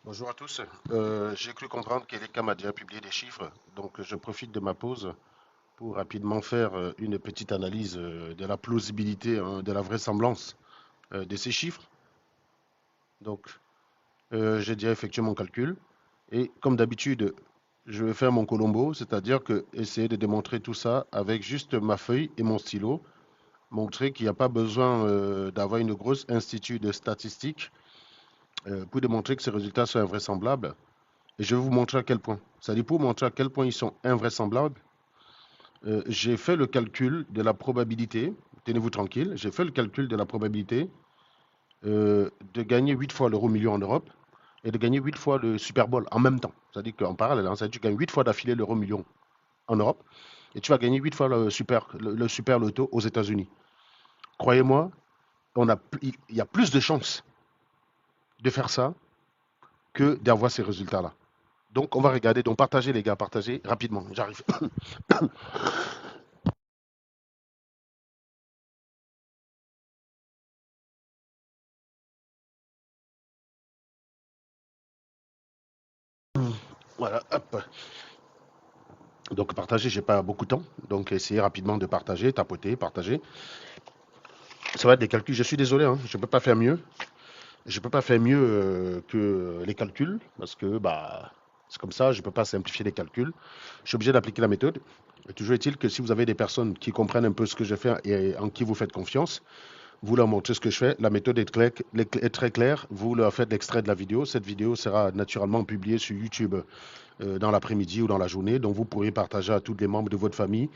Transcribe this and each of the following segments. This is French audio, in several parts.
Bonjour à tous. J'ai cru comprendre qu'Elecam a déjà publié des chiffres, donc je profite de ma pause pour rapidement faire une petite analyse de la plausibilité, hein, de la vraisemblance de ces chiffres. Donc, j'ai déjà effectué mon calcul et comme d'habitude, je vais faire mon Colombo, c'est-à-dire que essayer de démontrer tout ça avec juste ma feuille et mon stylo, montrer qu'il n'y a pas besoin d'avoir une grosse institut de statistiques pour démontrer que ces résultats sont invraisemblables. Et je vais vous montrer à quel point. C'est-à-dire pour montrer à quel point ils sont invraisemblables, j'ai fait le calcul de la probabilité, tenez-vous tranquille, j'ai fait le calcul de la probabilité de gagner 8 fois l'euro million en Europe et de gagner 8 fois le Super Bowl en même temps. C'est-à-dire qu'en parallèle, hein, c'est-à-dire que tu gagnes 8 fois d'affilée l'euro million en Europe et tu vas gagner 8 fois le super loto aux États-Unis. Croyez-moi, il y a plus de chances de faire ça que d'avoir ces résultats-là. Donc, on va regarder. Donc, partagez, les gars, partagez rapidement. J'arrive. Voilà, hop. Donc partager, j'ai pas beaucoup de temps. Donc essayez rapidement de partager, tapoter, partager. Ça va être des calculs. Je suis désolé, hein, je peux pas faire mieux. Je peux pas faire mieux que les calculs parce que bah c'est comme ça. Je peux pas simplifier les calculs. Je suis obligé d'appliquer la méthode. Et toujours est-il que si vous avez des personnes qui comprennent un peu ce que je fais et en qui vous faites confiance, vous leur montrez ce que je fais. La méthode est très claire. Vous leur faites l'extrait de la vidéo. Cette vidéo sera naturellement publiée sur YouTube dans l'après-midi ou dans la journée. Donc, vous pourrez partager à tous les membres de votre famille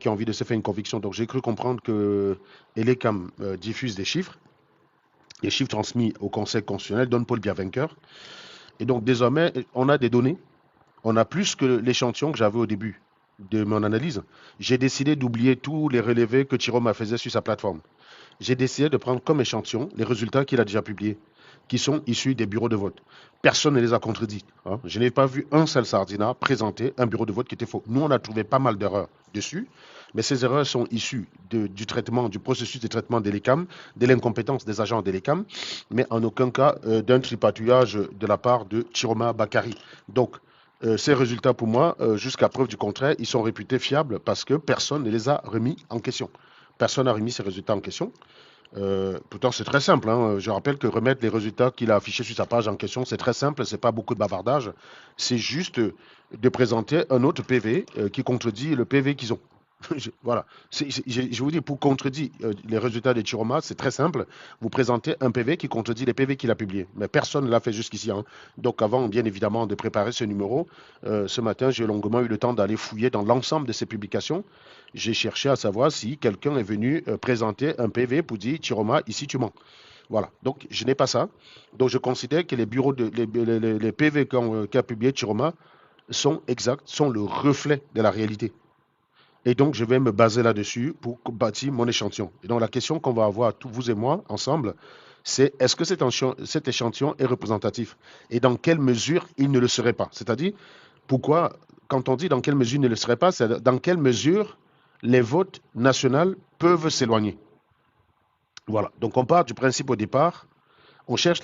qui ont envie de se faire une conviction. Donc, j'ai cru comprendre que Elecam diffuse des chiffres. Les chiffres transmis au Conseil constitutionnel donnent Paul Biya vainqueur. Et donc, désormais, on a des données. On a plus que l'échantillon que j'avais au début de mon analyse. J'ai décidé d'oublier tous les relevés que Thierry faisait sur sa plateforme. J'ai décidé de prendre comme échantillon les résultats qu'il a déjà publiés, qui sont issus des bureaux de vote. Personne ne les a contredits, hein. Je n'ai pas vu un seul Sardina présenter un bureau de vote qui était faux. Nous, on a trouvé pas mal d'erreurs dessus, mais ces erreurs sont issues du traitement, du processus de traitement de l'ECAM, de l'incompétence des agents de l'ECAM, mais en aucun cas d'un tripatouillage de la part de Chiroma Bakari. Donc, ces résultats, pour moi, jusqu'à preuve du contraire, ils sont réputés fiables parce que personne ne les a remis en question. Personne n'a remis ces résultats en question. Pourtant, c'est très simple, hein. Je rappelle que remettre les résultats qu'il a affichés sur sa page en question, c'est très simple, c'est pas beaucoup de bavardage. C'est juste de présenter un autre PV qui contredit le PV qu'ils ont. Voilà. Je vous dis, pour contredire les résultats de Chiroma, c'est très simple. Vous présentez un PV qui contredit les PV qu'il a publiés. Mais personne ne l'a fait jusqu'ici, hein. Donc, avant, bien évidemment, de préparer ce numéro, ce matin, j'ai longuement eu le temps d'aller fouiller dans l'ensemble de ces publications. J'ai cherché à savoir si quelqu'un est venu présenter un PV pour dire Chiroma, ici tu mens. Voilà. Donc, je n'ai pas ça. Donc, je considère que les bureaux les PV qu'a publié Chiroma sont exacts, sont le reflet de la réalité. Et donc, je vais me baser là-dessus pour bâtir mon échantillon. Et donc, la question qu'on va avoir, tous vous et moi, ensemble, c'est est-ce que cet échantillon est représentatif? Et dans quelle mesure il ne le serait pas? C'est-à-dire, pourquoi, quand on dit dans quelle mesure il ne le serait pas, c'est dans quelle mesure les votes nationaux peuvent s'éloigner. Voilà. Donc, on part du principe au départ, on cherche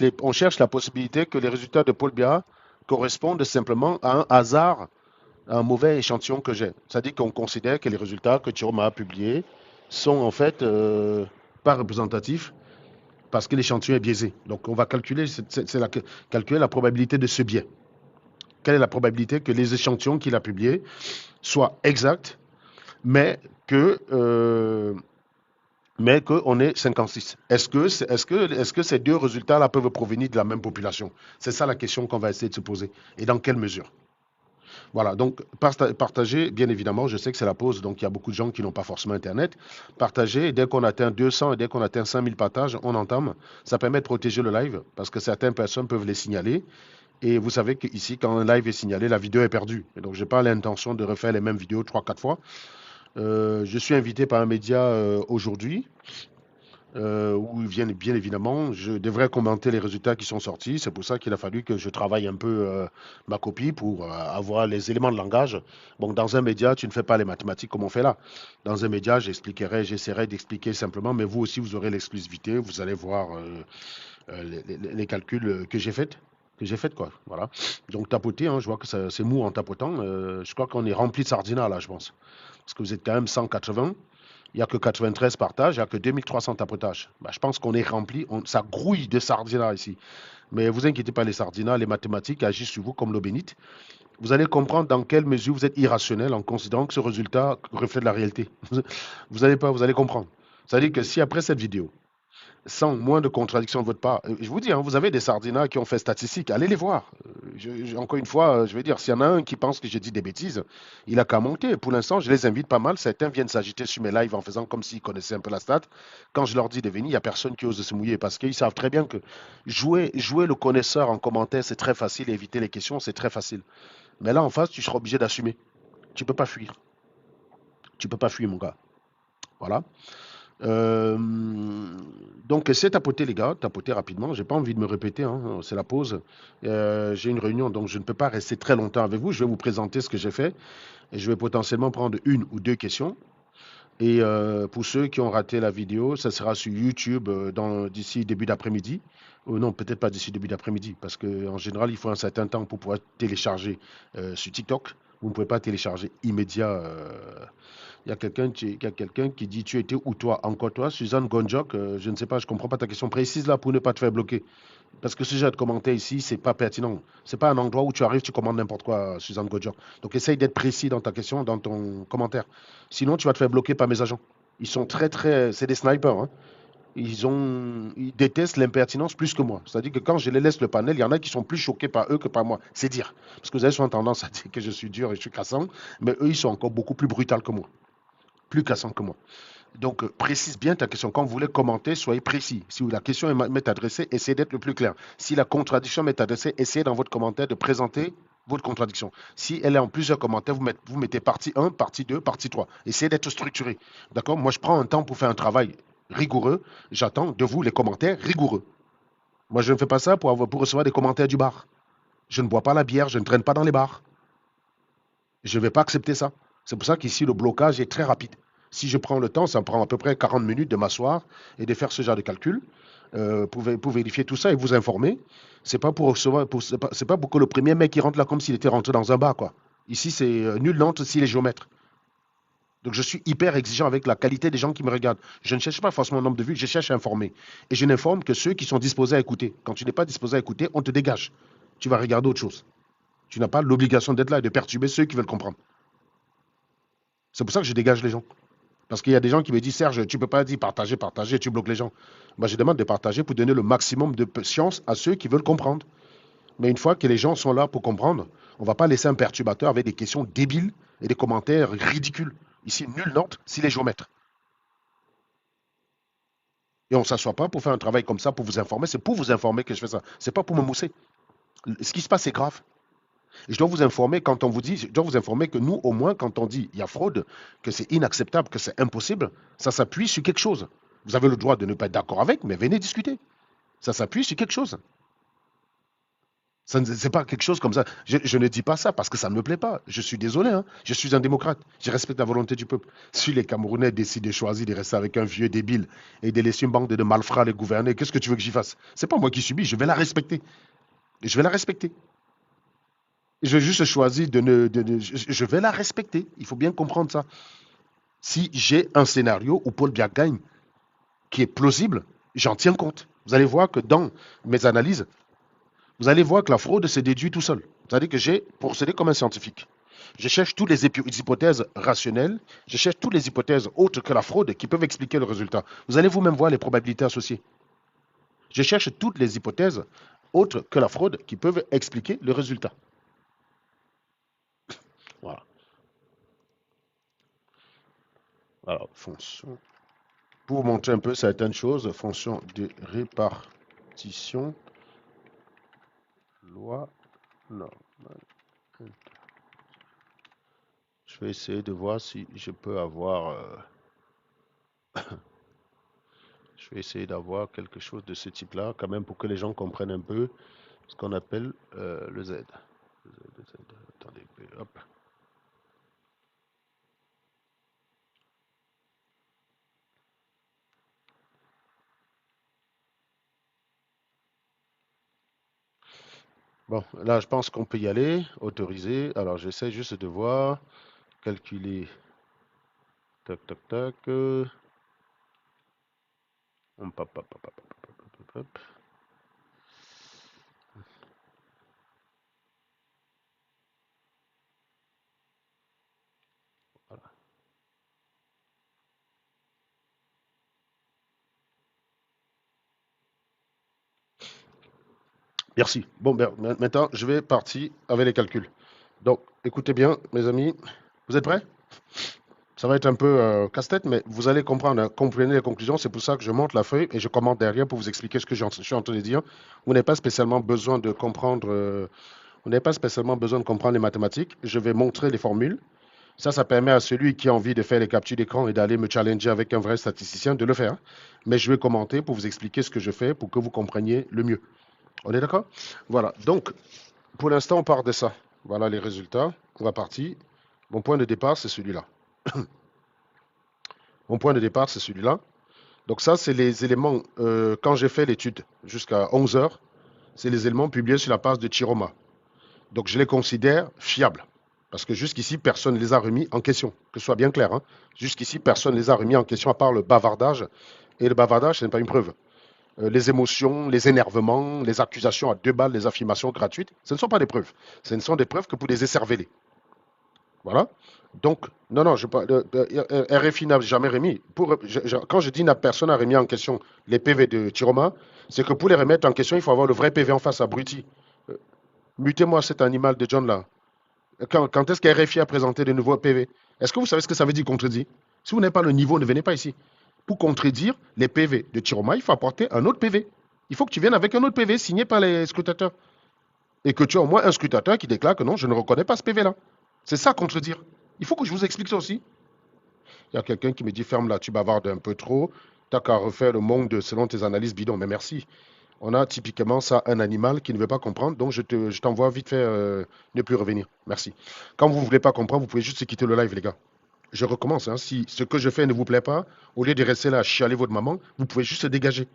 la possibilité que les résultats de Paul Biya correspondent simplement à un hasard, à un mauvais échantillon que j'ai. C'est-à-dire qu'on considère que les résultats que Thierry a publiés sont en fait pas représentatifs parce que l'échantillon est biaisé. Donc on va calculer, calculer la probabilité de ce biais. Quelle est la probabilité que les échantillons qu'il a publiés soient exacts, mais que qu'on ait 56. Est-ce que ces deux résultats-là peuvent provenir de la même population? C'est ça la question qu'on va essayer de se poser. Et dans quelle mesure? Voilà, donc partagez, bien évidemment, je sais que c'est la pause, donc il y a beaucoup de gens qui n'ont pas forcément Internet. Partagez, dès qu'on atteint 200 et dès qu'on atteint 5000 partages, on entame. Ça permet de protéger le live parce que certaines personnes peuvent les signaler. Et vous savez qu'ici, quand un live est signalé, la vidéo est perdue. Et donc, je n'ai pas l'intention de refaire les mêmes vidéos 3 4 fois. Je suis invité par un média aujourd'hui où ils viennent bien évidemment. Je devrais commenter les résultats qui sont sortis. C'est pour ça qu'il a fallu que je travaille un peu ma copie pour avoir les éléments de langage. Bon, dans un média, tu ne fais pas les mathématiques comme on fait là. Dans un média, j'essaierai d'expliquer simplement, mais vous aussi, vous aurez l'exclusivité. Vous allez voir les calculs que j'ai faits. que j'ai faites, quoi. Voilà. Donc tapoter, hein, je vois que c'est mou en tapotant. Je crois qu'on est rempli de sardinats là, je pense. Parce que vous êtes quand même 180. Il n'y a que 93 partages, il n'y a que 2300 tapotages. Bah, je pense qu'on est rempli, ça grouille de sardinats ici. Mais vous inquiétez pas, les sardinats, les mathématiques agissent sur vous comme l'eau bénite. Vous allez comprendre dans quelle mesure vous êtes irrationnel en considérant que ce résultat reflète la réalité. Vous allez pas, vous allez comprendre. C'est-à-dire que si après cette vidéo, sans moins de contradictions de votre part. Je vous dis, hein, vous avez des sardinats qui ont fait statistique, allez les voir. Encore une fois, je vais dire, s'il y en a un qui pense que j'ai dit des bêtises, il a qu'à monter. Pour l'instant, je les invite pas mal. Certains viennent s'agiter sur mes lives en faisant comme s'ils connaissaient un peu la stat. Quand je leur dis de venir, il n'y a personne qui ose se mouiller parce qu'ils savent très bien que jouer le connaisseur en commentaire, c'est très facile. Éviter les questions, c'est très facile. Mais là, en face, tu seras obligé d'assumer. Tu ne peux pas fuir. Tu ne peux pas fuir, mon gars. Voilà. Euh, donc, essayez de tapoter, les gars, tapoter rapidement. J'ai pas envie de me répéter, hein, c'est la pause. J'ai une réunion, donc je ne peux pas rester très longtemps avec vous. Je vais vous présenter ce que j'ai fait et je vais potentiellement prendre une ou deux questions. Et pour ceux qui ont raté la vidéo, ça sera sur YouTube d'ici début d'après-midi. Non, peut-être pas d'ici début d'après-midi, parce qu'en général, il faut un certain temps pour pouvoir télécharger sur TikTok. Vous ne pouvez pas télécharger immédiat. Il y a quelqu'un qui dit tu étais où toi? Encore toi, Suzanne Gonjok, je ne sais pas, je ne comprends pas ta question précise là pour ne pas te faire bloquer. Parce que ce genre de commentaire ici, c'est pas pertinent. C'est pas un endroit où tu arrives, tu commandes n'importe quoi, Suzanne Gonjok. Donc essaye d'être précis dans ta question, dans ton commentaire. Sinon, tu vas te faire bloquer par mes agents. Ils sont très, très. C'est des snipers. Hein. Ils détestent l'impertinence plus que moi. C'est-à-dire que quand je les laisse le panel, il y en a qui sont plus choqués par eux que par moi. C'est dire. Parce que vous avez souvent tendance à dire que je suis dur et je suis cassant, mais eux, ils sont encore beaucoup plus brutaux que moi. Plus cassant que moi. Donc, précise bien ta question. Quand vous voulez commenter, soyez précis. Si la question m'est adressée, essayez d'être le plus clair. Si la contradiction m'est adressée, essayez dans votre commentaire de présenter votre contradiction. Si elle est en plusieurs commentaires, vous mettez partie 1, partie 2, partie 3. Essayez d'être structuré. D'accord? Moi, je prends un temps pour faire un travail rigoureux. J'attends de vous les commentaires rigoureux. Moi, je ne fais pas ça pour recevoir des commentaires du bar. Je ne bois pas la bière, je ne traîne pas dans les bars. Je ne vais pas accepter ça. C'est pour ça qu'ici, le blocage est très rapide. Si je prends le temps, ça me prend à peu près 40 minutes de m'asseoir et de faire ce genre de calcul pour vérifier tout ça et vous informer. C'est pas pour recevoir, c'est pas pour que le premier mec qui rentre là comme s'il était rentré dans un bar, quoi. Ici, c'est nul n'entre s'il est géomètre. Donc, je suis hyper exigeant avec la qualité des gens qui me regardent. Je ne cherche pas forcément un nombre de vues, je cherche à informer. Et je n'informe que ceux qui sont disposés à écouter. Quand tu n'es pas disposé à écouter, on te dégage. Tu vas regarder autre chose. Tu n'as pas l'obligation d'être là et de perturber ceux qui veulent comprendre. C'est pour ça que je dégage les gens. Parce qu'il y a des gens qui me disent, Serge, tu ne peux pas dire partager, partager, tu bloques les gens. Moi, je demande de partager pour donner le maximum de science à ceux qui veulent comprendre. Mais une fois que les gens sont là pour comprendre, on ne va pas laisser un perturbateur avec des questions débiles et des commentaires ridicules. Ici, nul n'entre s'il est géomètre. Et on ne s'assoit pas pour faire un travail comme ça, pour vous informer. C'est pour vous informer que je fais ça. Ce n'est pas pour me mousser. Ce qui se passe, c'est grave. Et je dois vous informer quand on vous dit, je dois vous informer que nous, au moins, quand on dit il y a fraude, que c'est inacceptable, que c'est impossible, ça s'appuie sur quelque chose. Vous avez le droit de ne pas être d'accord avec, mais venez discuter. Ça s'appuie sur quelque chose. Ça c'est pas quelque chose comme ça. Je ne dis pas ça parce que ça ne me plaît pas. Je suis désolé. Hein. Je suis un démocrate. Je respecte la volonté du peuple. Si les Camerounais décident de choisir de rester avec un vieux débile et de laisser une bande de malfrats les gouverner, qu'est-ce que tu veux que j'y fasse? C'est pas moi qui subis. Je vais la respecter. Je vais la respecter. Je vais juste choisir je vais la respecter. Il faut bien comprendre ça. Si j'ai un scénario où Paul Biya gagne qui est plausible, j'en tiens compte. Vous allez voir que dans mes analyses, vous allez voir que la fraude se déduit tout seul. C'est-à-dire que j'ai procédé comme un scientifique. Je cherche toutes les hypothèses rationnelles, je cherche toutes les hypothèses autres que la fraude qui peuvent expliquer le résultat. Vous allez vous-même voir les probabilités associées. Je cherche toutes les hypothèses autres que la fraude qui peuvent expliquer le résultat. Voilà. Alors, fonction. Pour vous montrer un peu certaines choses, fonction de répartition, loi normale. Je vais essayer de voir si je peux avoir... je vais essayer d'avoir quelque chose de ce type-là, quand même, pour que les gens comprennent un peu ce qu'on appelle le Z. Le Z. Attendez, hop. Bon, là, je pense qu'on peut y aller. Autoriser. Alors, j'essaie juste de voir. Calculer. Tac, tac, tac. Hop, hop, hop, hop, hop, hop, hop, hop. Voilà. Merci. Bon, ben, maintenant, je vais partir avec les calculs. Donc, écoutez bien, mes amis. Vous êtes prêts? Ça va être un peu casse-tête, mais vous allez comprendre, hein, comprenez les conclusions. C'est pour ça que je monte la feuille et je commente derrière pour vous expliquer ce que je suis en train de dire. Vous n'avez pas spécialement besoin de comprendre, vous n'avez pas spécialement besoin de comprendre les mathématiques. Je vais montrer les formules. Ça permet à celui qui a envie de faire les captures d'écran et d'aller me challenger avec un vrai statisticien de le faire. Mais je vais commenter pour vous expliquer ce que je fais pour que vous compreniez le mieux. On est d'accord? Voilà. Donc, pour l'instant, on part de ça. Voilà les résultats. On va partir. Mon point de départ, c'est celui-là. Mon point de départ, c'est celui-là. Donc ça, c'est les éléments, quand j'ai fait l'étude jusqu'à 11 heures, c'est les éléments publiés sur la page de Chiroma. Donc je les considère fiables. Parce que jusqu'ici, personne ne les a remis en question. Que ce soit bien clair. Hein. Jusqu'ici, personne ne les a remis en question à part le bavardage. Et le bavardage, ce n'est pas une preuve. Les émotions, les énervements, les accusations à 2 balles, les affirmations gratuites, ce ne sont pas des preuves. Ce ne sont des preuves que pour les écerveler. Voilà. Donc, non, non, RFI n'a jamais remis. Quand je dis que personne n'a remis en question les PV de Chiroma, c'est que pour les remettre en question, il faut avoir le vrai PV en face, abruti. Euh, Mutez-moi cet animal de John là. Quand est-ce que RFI a présenté de nouveaux PV? Est-ce que vous savez ce que ça veut dire contredire? Si vous n'avez pas le niveau, ne venez pas ici. Pour contredire les PV de Chiroma, il faut apporter un autre PV. Il faut que tu viennes avec un autre PV signé par les scrutateurs. Et que tu as au moins un scrutateur qui déclare que non, je ne reconnais pas ce PV-là. C'est ça contredire. Il faut que je vous explique ça aussi. Il y a quelqu'un qui me dit ferme là, tu bavardes un peu trop. T'as qu'à refaire le monde selon tes analyses bidons. Mais merci. On a typiquement ça, un animal qui ne veut pas comprendre. Donc je t'envoie vite fait ne plus revenir. Merci. Quand vous ne voulez pas comprendre, vous pouvez juste quitter le live, les gars. Je recommence. Hein. Si ce que je fais ne vous plaît pas, au lieu de rester là à chialer votre maman, vous pouvez juste se dégager.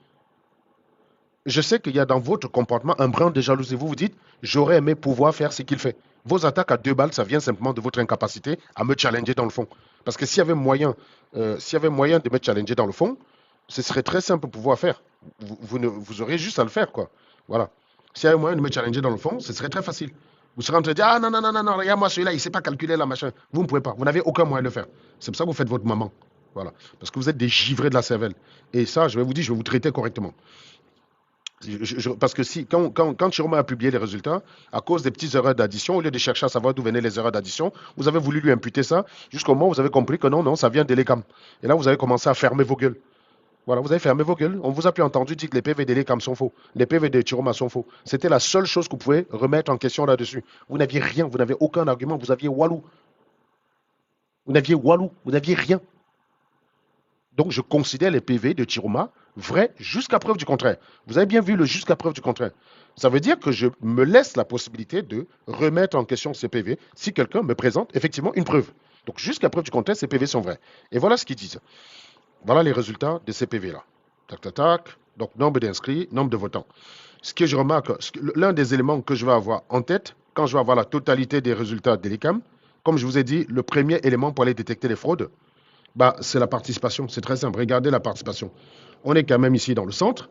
Je sais qu'il y a dans votre comportement un brin de jalousie. Vous vous dites, j'aurais aimé pouvoir faire ce qu'il fait. Vos attaques à 2 balles, ça vient simplement de votre incapacité à me challenger dans le fond. Parce que s'il y avait moyen de me challenger dans le fond, ce serait très simple pour pouvoir faire. Vous aurez juste à le faire, quoi. Voilà. S'il y avait moyen de me challenger dans le fond, ce serait très facile. Vous serez en train de dire, ah non, non, non, non, non, regarde moi celui-là, il ne sait pas calculer la machin. Vous ne pouvez pas. Vous n'avez aucun moyen de le faire. C'est pour ça que vous faites votre maman. Voilà. Parce que vous êtes des givrés de la cervelle. Et ça, je vais vous dire, je vais vous traiter correctement. Parce que si, quand Chiroma a publié les résultats, à cause des petites erreurs d'addition, au lieu de chercher à savoir d'où venaient les erreurs d'addition, vous avez voulu lui imputer ça, jusqu'au moment où vous avez compris que non, non, ça vient d'Elecam. Et là, vous avez commencé à fermer vos gueules. Voilà, vous avez fermé vos gueules. On vous a plus entendu dire que les PV d'Elecam sont faux. Les PV de Chiroma sont faux. C'était la seule chose que vous pouvez remettre en question là-dessus. Vous n'aviez rien, vous n'avez aucun argument, vous aviez Walou. Vous n'aviez Walou, vous n'aviez rien. Donc, je considère les PV de Chiroma vrais jusqu'à preuve du contraire. Vous avez bien vu le jusqu'à preuve du contraire. Ça veut dire que je me laisse la possibilité de remettre en question ces PV si quelqu'un me présente effectivement une preuve. Donc, jusqu'à preuve du contraire, ces PV sont vrais. Et voilà ce qu'ils disent. Voilà les résultats de ces PV-là. Tac, tac, tac. Donc, nombre d'inscrits, nombre de votants. Ce que je remarque, l'un des éléments que je vais avoir en tête, quand je vais avoir la totalité des résultats d'Elecam, comme je vous ai dit, le premier élément pour aller détecter les fraudes, bah, c'est la participation. C'est très simple. Regardez la participation. On est quand même ici dans le centre,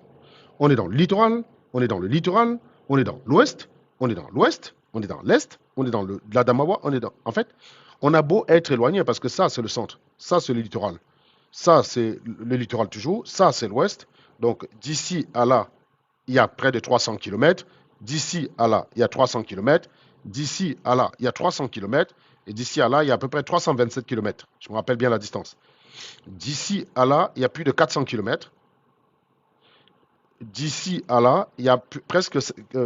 on est dans le littoral, on est dans le littoral, on est dans l'ouest, on est dans l'ouest, on est dans l'est, on est dans l'Adamawa, on est dans... En fait, on a beau être éloigné parce que ça, c'est le centre, ça, c'est le littoral. Ça, c'est le littoral toujours, ça, c'est l'ouest. Donc, d'ici à là, il y a près de 300 km. D'ici à là, il y a 300 km. D'ici à là, il y a 300 km. Et d'ici à là, il y a à peu près 327 km. Je me rappelle bien la distance. D'ici à là, il y a plus de 400 km. D'ici à là, il y a presque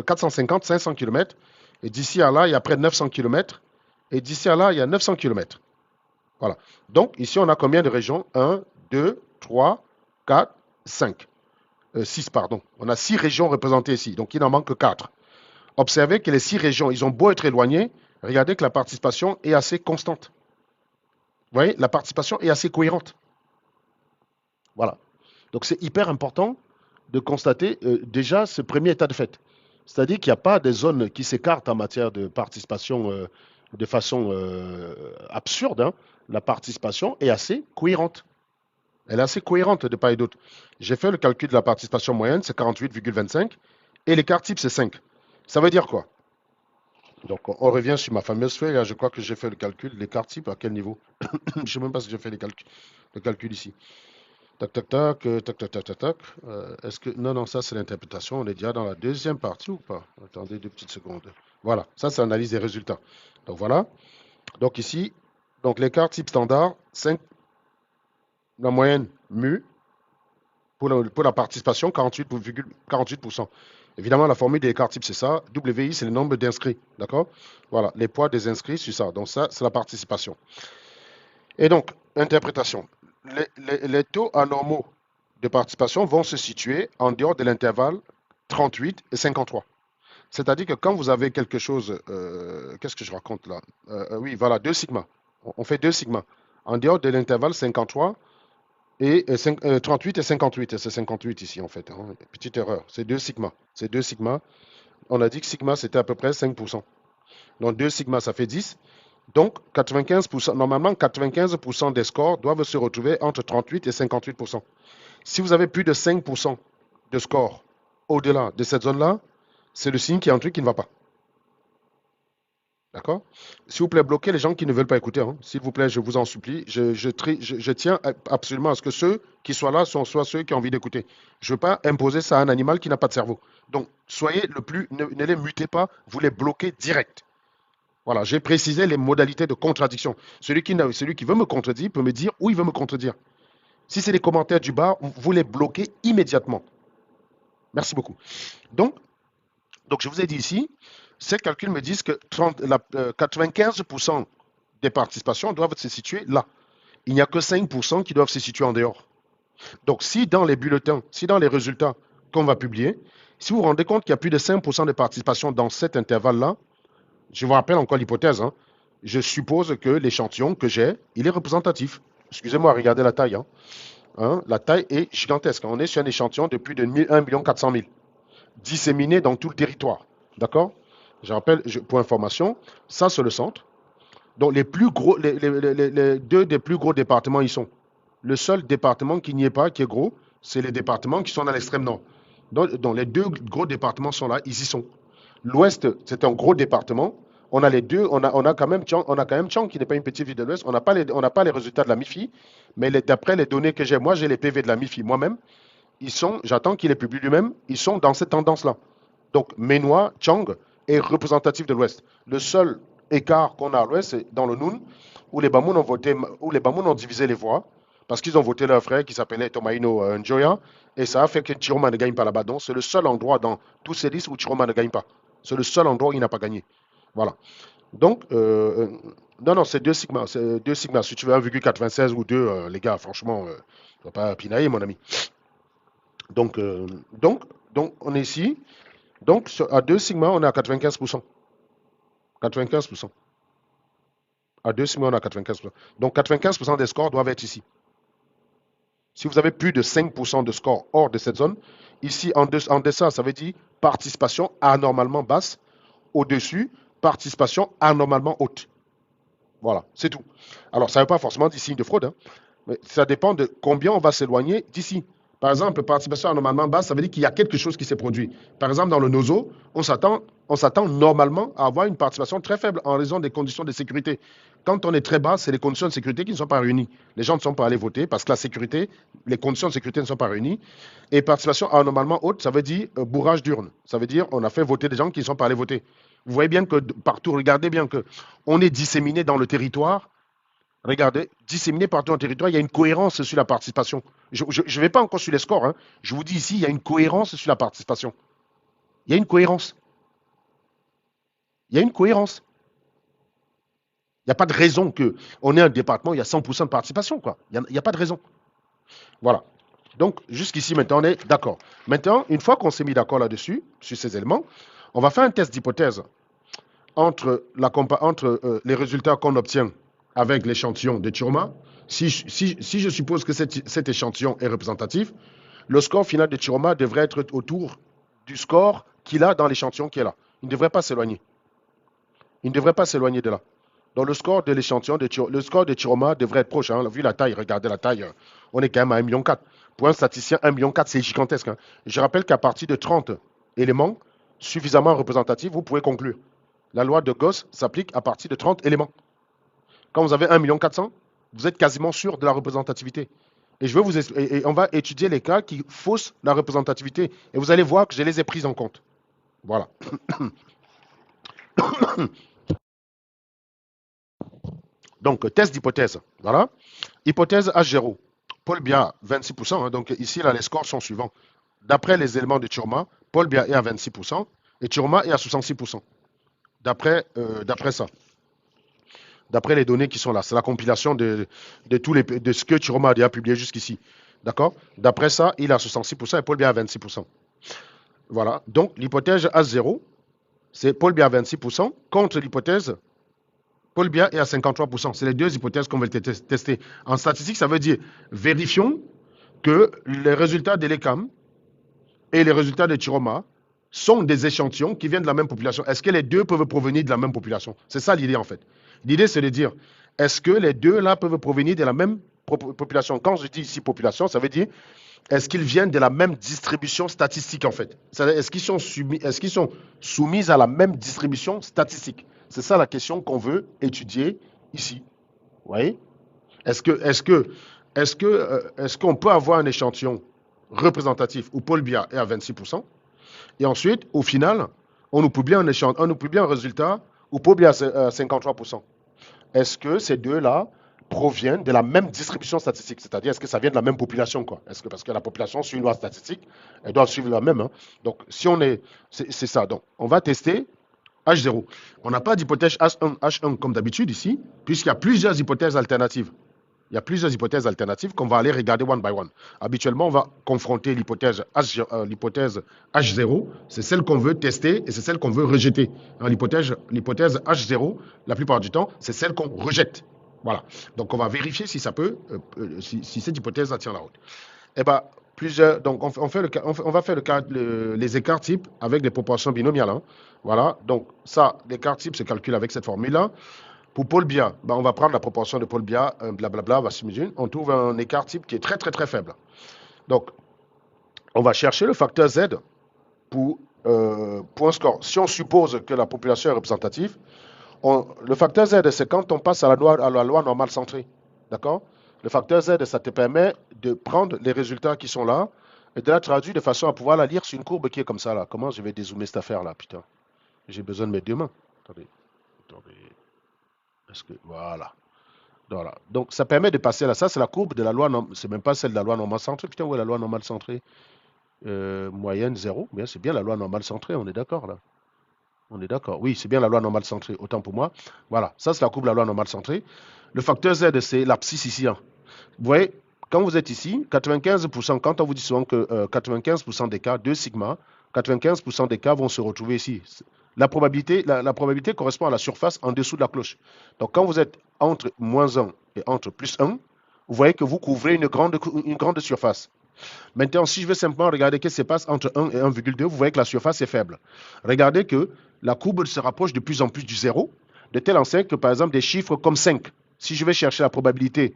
450, 500 km. Et d'ici à là, il y a près de 900 km. Et d'ici à là, il y a 900 km. Voilà. Donc, ici, on a combien de régions? 1, 2, 3, 4, 5. 6, pardon. On a 6 régions représentées ici. Donc, il en manque 4. Observez que les 6 régions, ils ont beau être éloignés, regardez que la participation est assez constante. Vous voyez, la participation est assez cohérente. Voilà. Donc c'est hyper important de constater déjà ce premier état de fait. C'est-à-dire qu'il n'y a pas des zones qui s'écartent en matière de participation de façon absurde, hein. La participation est assez cohérente. Elle est assez cohérente de part et d'autre. J'ai fait le calcul de la participation moyenne, c'est 48,25, et l'écart type, c'est 5. Ça veut dire quoi? Donc, on revient sur ma fameuse feuille. Là, je crois que j'ai fait le calcul. L'écart type, à quel niveau? Je ne sais même pas si j'ai fait le calcul ici. Tac, tac, tac, tac, tac, tac, tac, tac. Est-ce que... Non, non, ça, c'est l'interprétation. On est déjà dans la deuxième partie ou pas? Attendez 2 petites secondes. Voilà, ça, c'est l'analyse des résultats. Donc, voilà. Donc, ici, donc l'écart type standard, 5, la moyenne mu, pour la participation, 48,48%. Évidemment, la formule des écarts types, c'est ça. WI, c'est le nombre d'inscrits. D'accord? Voilà, les poids des inscrits, c'est ça. Donc, ça, c'est la participation. Et donc, interprétation. Les taux anormaux de participation vont se situer en dehors de l'intervalle 38 et 53. C'est-à-dire que quand vous avez quelque chose, qu'est-ce que je raconte là? Oui, voilà, 2 sigma. On fait 2 sigma. En dehors de l'intervalle 53 et 38 et 58. C'est 58 ici en fait, hein. Petite erreur. C'est 2 sigma. C'est 2 sigma. On a dit que sigma c'était à peu près 5%. Donc 2 sigma ça fait 10. Donc 95%, normalement 95% des scores doivent se retrouver entre 38 et 58%. Si vous avez plus de 5% de score au-delà de cette zone-là, c'est le signe qu'il y a un truc qui ne va pas. D'accord? S'il vous plaît, bloquez les gens qui ne veulent pas écouter, hein. S'il vous plaît, je vous en supplie. Je tiens absolument à ce que ceux qui soient là soient ceux qui ont envie d'écouter. Je ne veux pas imposer ça à un animal qui n'a pas de cerveau. Donc, soyez le plus. Ne les mutez pas, vous les bloquez direct. Voilà, j'ai précisé les modalités de contradiction. Celui qui veut me contredire peut me dire où il veut me contredire. Si c'est les commentaires du bas, vous les bloquez immédiatement. Merci beaucoup. Donc je vous ai dit ici, ces calculs me disent que 95% des participations doivent se situer là. Il n'y a que 5% qui doivent se situer en dehors. Donc, si dans les bulletins, si dans les résultats qu'on va publier, si vous vous rendez compte qu'il y a plus de 5% de participation dans cet intervalle-là, je vous rappelle encore l'hypothèse, hein, je suppose que l'échantillon que j'ai, il est représentatif. Excusez-moi, regardez la taille, hein. Hein, la taille est gigantesque. On est sur un échantillon de plus de 1 400 000, disséminé dans tout le territoire. D'accord? Je rappelle, pour information, ça c'est le centre. Donc les plus gros, les deux des plus gros départements, ils sont. Le seul département qui n'y est pas, qui est gros, c'est les départements qui sont dans l'extrême nord. Donc les deux gros départements sont là, ils y sont. L'ouest, c'est un gros département. On a les deux, on a quand même Tchang qui n'est pas une petite ville de l'ouest. On n'a pas les résultats de la MIFI, mais d'après les données que j'ai, moi j'ai les PV de la MIFI moi-même. J'attends qu'il les publie lui-même, ils sont dans cette tendance-là. Donc, Ménois, Tchang est représentatif de l'Ouest. Le seul écart qu'on a à l'Ouest, c'est dans le Noun, où les Bamoun ont voté, où les Bamoun ont divisé les voix, parce qu'ils ont voté leur frère qui s'appelait Tomaino Njoya, et ça a fait que Chiroma ne gagne pas là-bas. Donc, c'est le seul endroit dans tous ces listes où Chiroma ne gagne pas. C'est le seul endroit où il n'a pas gagné. Voilà. Donc, non, non, c'est 2 sigma. C'est 2 sigma. Si tu veux 1,96 ou 2, les gars, franchement, ne va pas pinailler, mon ami. Donc, euh, donc, donc, on est ici. Donc, à 2 sigma, on est à 95%. 95%. À 2 sigma, on est à 95%. Donc, 95% des scores doivent être ici. Si vous avez plus de 5% de scores hors de cette zone, ici, en deçà, ça veut dire participation anormalement basse. Au-dessus, participation anormalement haute. Voilà, c'est tout. Alors, ça ne veut pas forcément dire signe de fraude, hein, mais ça dépend de combien on va s'éloigner d'ici. Par exemple, participation anormalement basse, ça veut dire qu'il y a quelque chose qui s'est produit. Par exemple, dans le NOSO, on s'attend normalement à avoir une participation très faible en raison des conditions de sécurité. Quand on est très bas, c'est les conditions de sécurité qui ne sont pas réunies. Les gens ne sont pas allés voter parce que la sécurité, les conditions de sécurité ne sont pas réunies. Et participation anormalement haute, ça veut dire bourrage d'urne. Ça veut dire on a fait voter des gens qui ne sont pas allés voter. Vous voyez bien que partout, regardez bien que on est disséminé dans le territoire. Regardez, disséminé partout dans le territoire, il y a une cohérence sur la participation. Je ne vais pas encore sur les scores, hein. Je vous dis ici, il y a une cohérence sur la participation. Il y a une cohérence. Il y a une cohérence. Il n'y a pas de raison qu'on ait un département où il y a 100% de participation, quoi. Il n'y a pas de raison. Voilà. Donc, jusqu'ici, maintenant, on est d'accord. Maintenant, une fois qu'on s'est mis d'accord là-dessus, sur ces éléments, on va faire un test d'hypothèse entre les résultats qu'on obtient avec l'échantillon de Chiroma. Si je suppose que cet échantillon est représentatif, le score final de Chiroma devrait être autour du score qu'il a dans l'échantillon qui est là. Il ne devrait pas s'éloigner. Il ne devrait pas s'éloigner de là. Donc le score de l'échantillon, le score de Chiroma devrait être proche. Hein. Vu la taille, regardez la taille, on est quand même à 1,4 million. Pour un statisticien, 1,4 million, c'est gigantesque. Hein. Je rappelle qu'à partir de 30 éléments suffisamment représentatifs, vous pouvez conclure. La loi de Gauss s'applique à partir de 30 éléments. Quand vous avez 1,4 million, vous êtes quasiment sûr de la représentativité. Et, et on va étudier les cas qui faussent la représentativité. Et vous allez voir que je les ai prises en compte. Voilà. Donc, test d'hypothèse. Voilà. Hypothèse H0. Paul Biya, 26%. Hein, donc, ici, là, les scores sont suivants. D'après les éléments de Chiroma, Paul Biya est à 26% et Chiroma est à 66%. D'après ça. D'après les données qui sont là. C'est la compilation de ce que Chiroma a déjà publié jusqu'ici. D'accord? D'après ça, il est à 66% et Paul Biya à 26%. Voilà. Donc, l'hypothèse H0, c'est Paul Biya à 26% contre l'hypothèse Paul Biya est à 53%. C'est les deux hypothèses qu'on va tester. En statistique, ça veut dire vérifions que les résultats de l'ECAM et les résultats de Chiroma sont des échantillons qui viennent de la même population. Est-ce que les deux peuvent provenir de la même population? C'est ça l'idée en fait. L'idée, c'est de dire, est-ce que les deux là peuvent provenir de la même population? Quand je dis ici population, ça veut dire, est-ce qu'ils viennent de la même distribution statistique en fait? Est-ce qu'ils sont soumis à la même distribution statistique? C'est ça la question qu'on veut étudier ici. Vous voyez? Est-ce qu'on peut avoir un échantillon représentatif où Paul Biya est à 26%, et ensuite, au final, on nous publie un résultat où Paul Biya est à 53%. Est-ce que ces deux-là proviennent de la même distribution statistique? C'est-à-dire, est-ce que ça vient de la même population, quoi? Parce que la population suit une loi statistique, elle doit suivre la même. Hein. Donc, si on est... C'est ça. Donc, on va tester H0. On n'a pas d'hypothèse H1 comme d'habitude ici, puisqu'il y a plusieurs hypothèses alternatives. Il y a plusieurs hypothèses alternatives qu'on va aller regarder one by one. Habituellement, on va confronter l'hypothèse H0, c'est celle qu'on veut tester et c'est celle qu'on veut rejeter. L'hypothèse H0, la plupart du temps, c'est celle qu'on rejette. Voilà. Donc, on va vérifier si ça peut, si cette hypothèse tient la route. Eh ben, donc, on va faire les écarts types avec des proportions binomiales. Hein. Voilà. Donc, ça, l'écart type se calcule avec cette formule-là. Pour Paul Biya, ben on va prendre la proportion de Paul Biya, blablabla, on va s'imaginer. On trouve un écart type qui est très, très, très faible. Donc, on va chercher le facteur Z pour un score. Si on suppose que la population est représentative, le facteur Z, c'est quand on passe à la loi normale centrée. D'accord? Le facteur Z, ça te permet de prendre les résultats qui sont là et de la traduire de façon à pouvoir la lire sur une courbe qui est comme ça. Là. Comment je vais dézoomer cette affaire-là, putain? J'ai besoin de mes deux mains. Attendez. Voilà. Donc, ça permet de passer là. Ça, c'est la courbe de la loi. C'est même pas celle de la loi normale centrée. Putain, où est la loi normale centrée? Moyenne 0. Bien, c'est bien la loi normale centrée. On est d'accord, là. On est d'accord. Oui, c'est bien la loi normale centrée. Autant pour moi. Voilà. Ça, c'est la courbe de la loi normale centrée. Le facteur Z, c'est l'abscisse ici. Hein. Vous voyez, quand vous êtes ici, 95%, quand on vous dit souvent que 95% des cas, 2 sigma, 95% des cas vont se retrouver ici. La probabilité correspond à la surface en dessous de la cloche. Donc, quand vous êtes entre moins 1 et entre plus 1, vous voyez que vous couvrez une grande surface. Maintenant, si je veux simplement regarder ce qui se passe entre 1 et 1,2, vous voyez que la surface est faible. Regardez que la courbe se rapproche de plus en plus du zéro, de telle enseigne que, par exemple, des chiffres comme 5, si je vais chercher la probabilité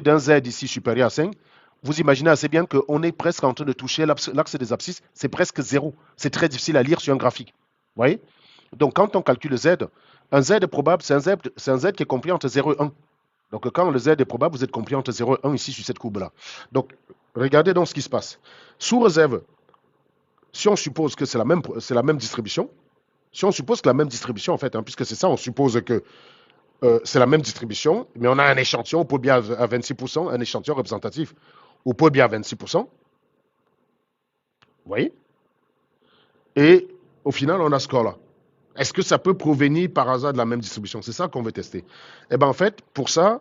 d'un Z ici supérieur à 5, vous imaginez assez bien qu'on est presque en train de toucher l'axe des abscisses, c'est presque zéro. C'est très difficile à lire sur un graphique. Vous voyez? Donc, quand on calcule le Z, un Z probable, c'est un Z qui est compris entre 0 et 1. Donc, quand le Z est probable, vous êtes compris entre 0 et 1 ici sur cette courbe-là. Donc, regardez donc ce qui se passe. Sous réserve, si on suppose que c'est la même distribution, si on suppose que la même distribution, en fait, hein, puisque c'est ça, on suppose que c'est la même distribution, mais on a un échantillon au Paul Biya à 26%, un échantillon représentatif au Paul Biya à 26%. Vous voyez? Et au final, on a ce score-là. Est-ce que ça peut provenir par hasard de la même distribution? C'est ça qu'on veut tester. Et bien en fait, pour ça,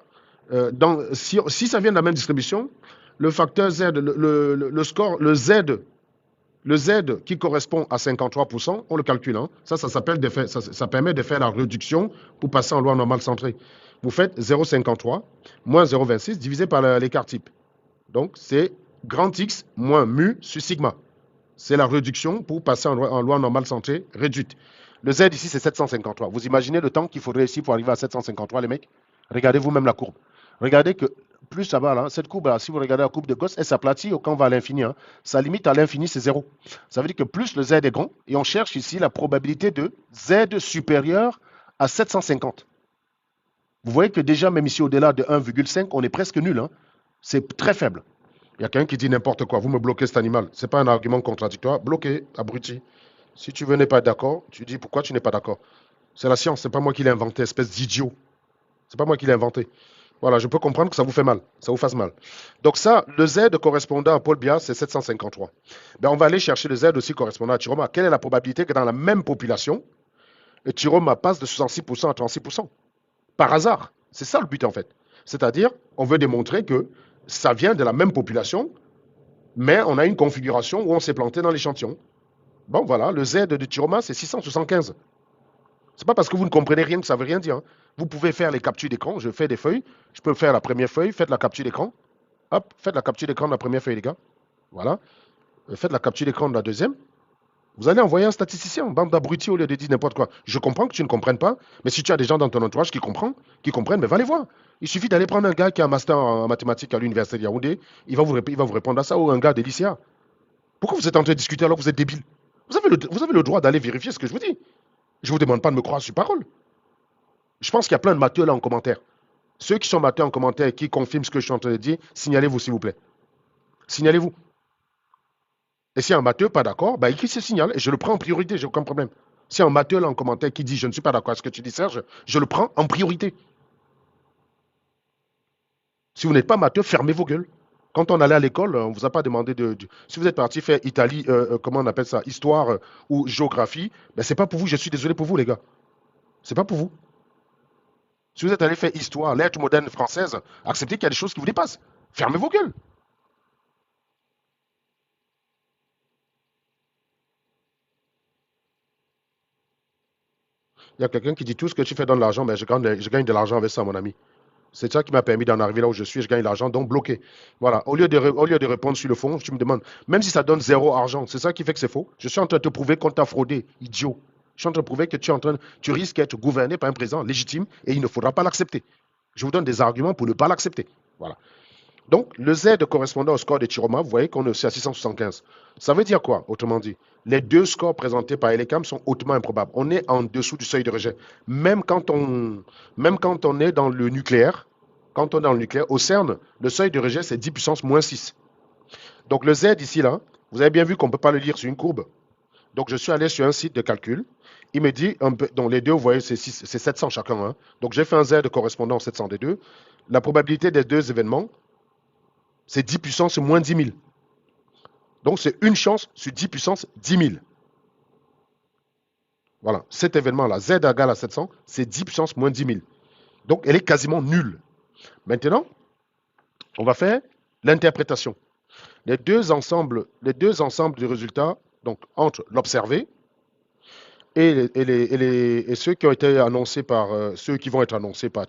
si ça vient de la même distribution, le facteur Z, le score, le Z qui correspond à 53%, on le calcule. Hein. Ça permet de faire la réduction pour passer en loi normale centrée. Vous faites 0,53 moins 0,26 divisé par l'écart type. Donc, c'est grand X moins mu sur sigma. C'est la réduction pour passer en loi normale santé réduite. Le Z ici, c'est 753. Vous imaginez le temps qu'il faudrait ici pour arriver à 753, les mecs? Regardez vous-même la courbe. Regardez que plus ça va, là, cette courbe-là, si vous regardez la courbe de Gauss, elle s'aplatit quand on va à l'infini. Hein. Sa limite à l'infini, c'est 0. Ça veut dire que plus le Z est grand, et on cherche ici la probabilité de Z supérieur à 750. Vous voyez que déjà, même ici, au-delà de 1,5, on est presque nul. Hein. C'est très faible. Il y a quelqu'un qui dit n'importe quoi. Vous me bloquez cet animal. Ce n'est pas un argument contradictoire. Bloqué, abruti. Si tu veux n'es pas d'accord, tu dis pourquoi tu n'es pas d'accord. C'est la science, c'est pas moi qui l'ai inventé, espèce d'idiot. C'est pas moi qui l'ai inventé. Voilà, je peux comprendre que ça vous fait mal, ça vous fasse mal. Donc ça, le Z correspondant à Paul Biya, c'est 753. Ben, on va aller chercher le Z aussi correspondant à Chiroma. Quelle est la probabilité que dans la même population, Chiroma passe de 66% à 36%? Par hasard. C'est ça le but en fait. C'est-à-dire, on veut démontrer que ça vient de la même population, mais on a une configuration où on s'est planté dans l'échantillon. Bon, voilà, le Z de Chiroma, c'est 675. C'est pas parce que vous ne comprenez rien que ça veut rien dire. Hein. Vous pouvez faire les captures d'écran. Je fais des feuilles. Je peux faire la première feuille. Faites la capture d'écran. Hop, faites la capture d'écran de la première feuille, les gars. Voilà. Faites la capture d'écran de la deuxième. Vous allez envoyer un statisticien, bande d'abrutis au lieu de dire n'importe quoi. Je comprends que tu ne comprennes pas, mais si tu as des gens dans ton entourage qui comprennent, mais va les voir. Il suffit d'aller prendre un gars qui a un master en mathématiques à l'université de Yaoundé, il va vous répondre à ça, ou un gars des lycéens. Pourquoi vous êtes en train de discuter alors que vous êtes débile? Vous avez le droit d'aller vérifier ce que je vous dis. Je ne vous demande pas de me croire sur parole. Je pense qu'il y a plein de matheux là en commentaire. Ceux qui sont matheux en commentaire et qui confirment ce que je suis en train de dire, signalez-vous s'il vous plaît. Signalez-vous. Et si un matheux pas d'accord, bah, écrit ce signal et je le prends en priorité, j'ai aucun problème. Si un matheux là en commentaire qui dit je ne suis pas d'accord avec ce que tu dis Serge, je le prends en priorité. Si vous n'êtes pas matheux, fermez vos gueules. Quand on allait à l'école, on ne vous a pas demandé de. Si vous êtes parti faire Italie, comment on appelle ça, histoire ou géographie, ben c'est pas pour vous, je suis désolé pour vous les gars. C'est pas pour vous. Si vous êtes allé faire histoire, lettres modernes françaises, acceptez qu'il y a des choses qui vous dépassent. Fermez vos gueules. Il y a quelqu'un qui dit tout ce que tu fais dans l'argent, ben je gagne de l'argent avec ça, mon ami. C'est ça qui m'a permis d'en arriver là où je suis, je gagne l'argent, donc bloqué. Voilà, au lieu de répondre sur le fond, tu me demandes, même si ça donne zéro argent, c'est ça qui fait que c'est faux. Je suis en train de te prouver qu'on t'a fraudé, idiot. Je suis en train de prouver que tu risques d'être gouverné par un président légitime et il ne faudra pas l'accepter. Je vous donne des arguments pour ne pas l'accepter. Voilà. Donc, le Z correspondant au score de Chiroma, vous voyez qu'on est aussi à 675. Ça veut dire quoi, autrement dit? Les deux scores présentés par Elecam sont hautement improbables. On est en dessous du seuil de rejet. Même quand on est dans le nucléaire, au CERN, le seuil de rejet, c'est 10 puissance moins 6. Donc, le Z ici, là, vous avez bien vu qu'on ne peut pas le lire sur une courbe. Donc, je suis allé sur un site de calcul. Il me dit, donc les deux, vous voyez, c'est 700 chacun. Hein. Donc, j'ai fait un Z correspondant aux 700 des deux. La probabilité des deux événements, c'est 10 puissance moins 10 000. Donc, c'est une chance sur 10 puissance 10 000. Voilà, cet événement-là, Z égale à 700, c'est 10 puissance moins 10 000. Donc, elle est quasiment nulle. Maintenant, on va faire l'interprétation. Les deux ensembles de résultats, donc entre l'observé et ceux qui ont été annoncés par ceux qui vont être annoncés par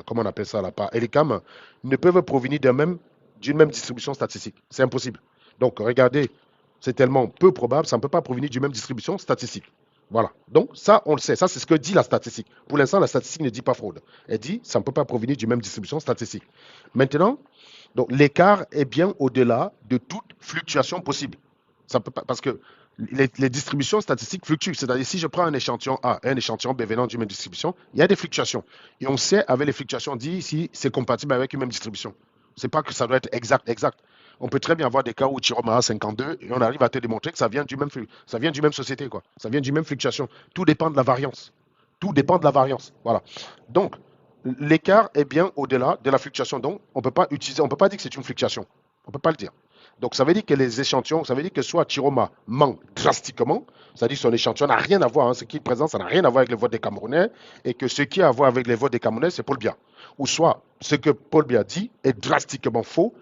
comment on appelle ça là, par Elecam, ne peuvent provenir d'une même distribution statistique. C'est impossible. Donc, regardez, c'est tellement peu probable, ça ne peut pas provenir d'une même distribution statistique. Voilà. Donc, ça, on le sait. Ça, c'est ce que dit la statistique. Pour l'instant, la statistique ne dit pas fraude. Elle dit ça ne peut pas provenir d'une même distribution statistique. Maintenant, donc, l'écart est bien au-delà de toute fluctuation possible. Ça peut pas, parce que les distributions statistiques fluctuent. C'est-à-dire, si je prends un échantillon A et un échantillon B venant d'une même distribution, il y a des fluctuations. Et on sait, avec les fluctuations, dit si c'est compatible avec une même distribution. C'est pas que ça doit être exact. On peut très bien avoir des cas où Chiroma a 52 et on arrive à te démontrer que ça vient du même société, quoi. Ça vient du même fluctuation. Tout dépend de la variance. Tout dépend de la variance. Voilà. Donc, l'écart est bien au-delà de la fluctuation. Donc, on peut pas dire que c'est une fluctuation. On ne peut pas le dire. Donc, ça veut dire que les échantillons, ça veut dire que soit Chiroma ment drastiquement, c'est-à-dire que son échantillon n'a rien à voir, hein, ce qu'il présente, ça n'a rien à voir avec les votes des Camerounais, et que ce qui a à voir avec les votes des Camerounais, c'est Paul Biya. Ou soit ce que Paul Biya dit est drastiquement faux,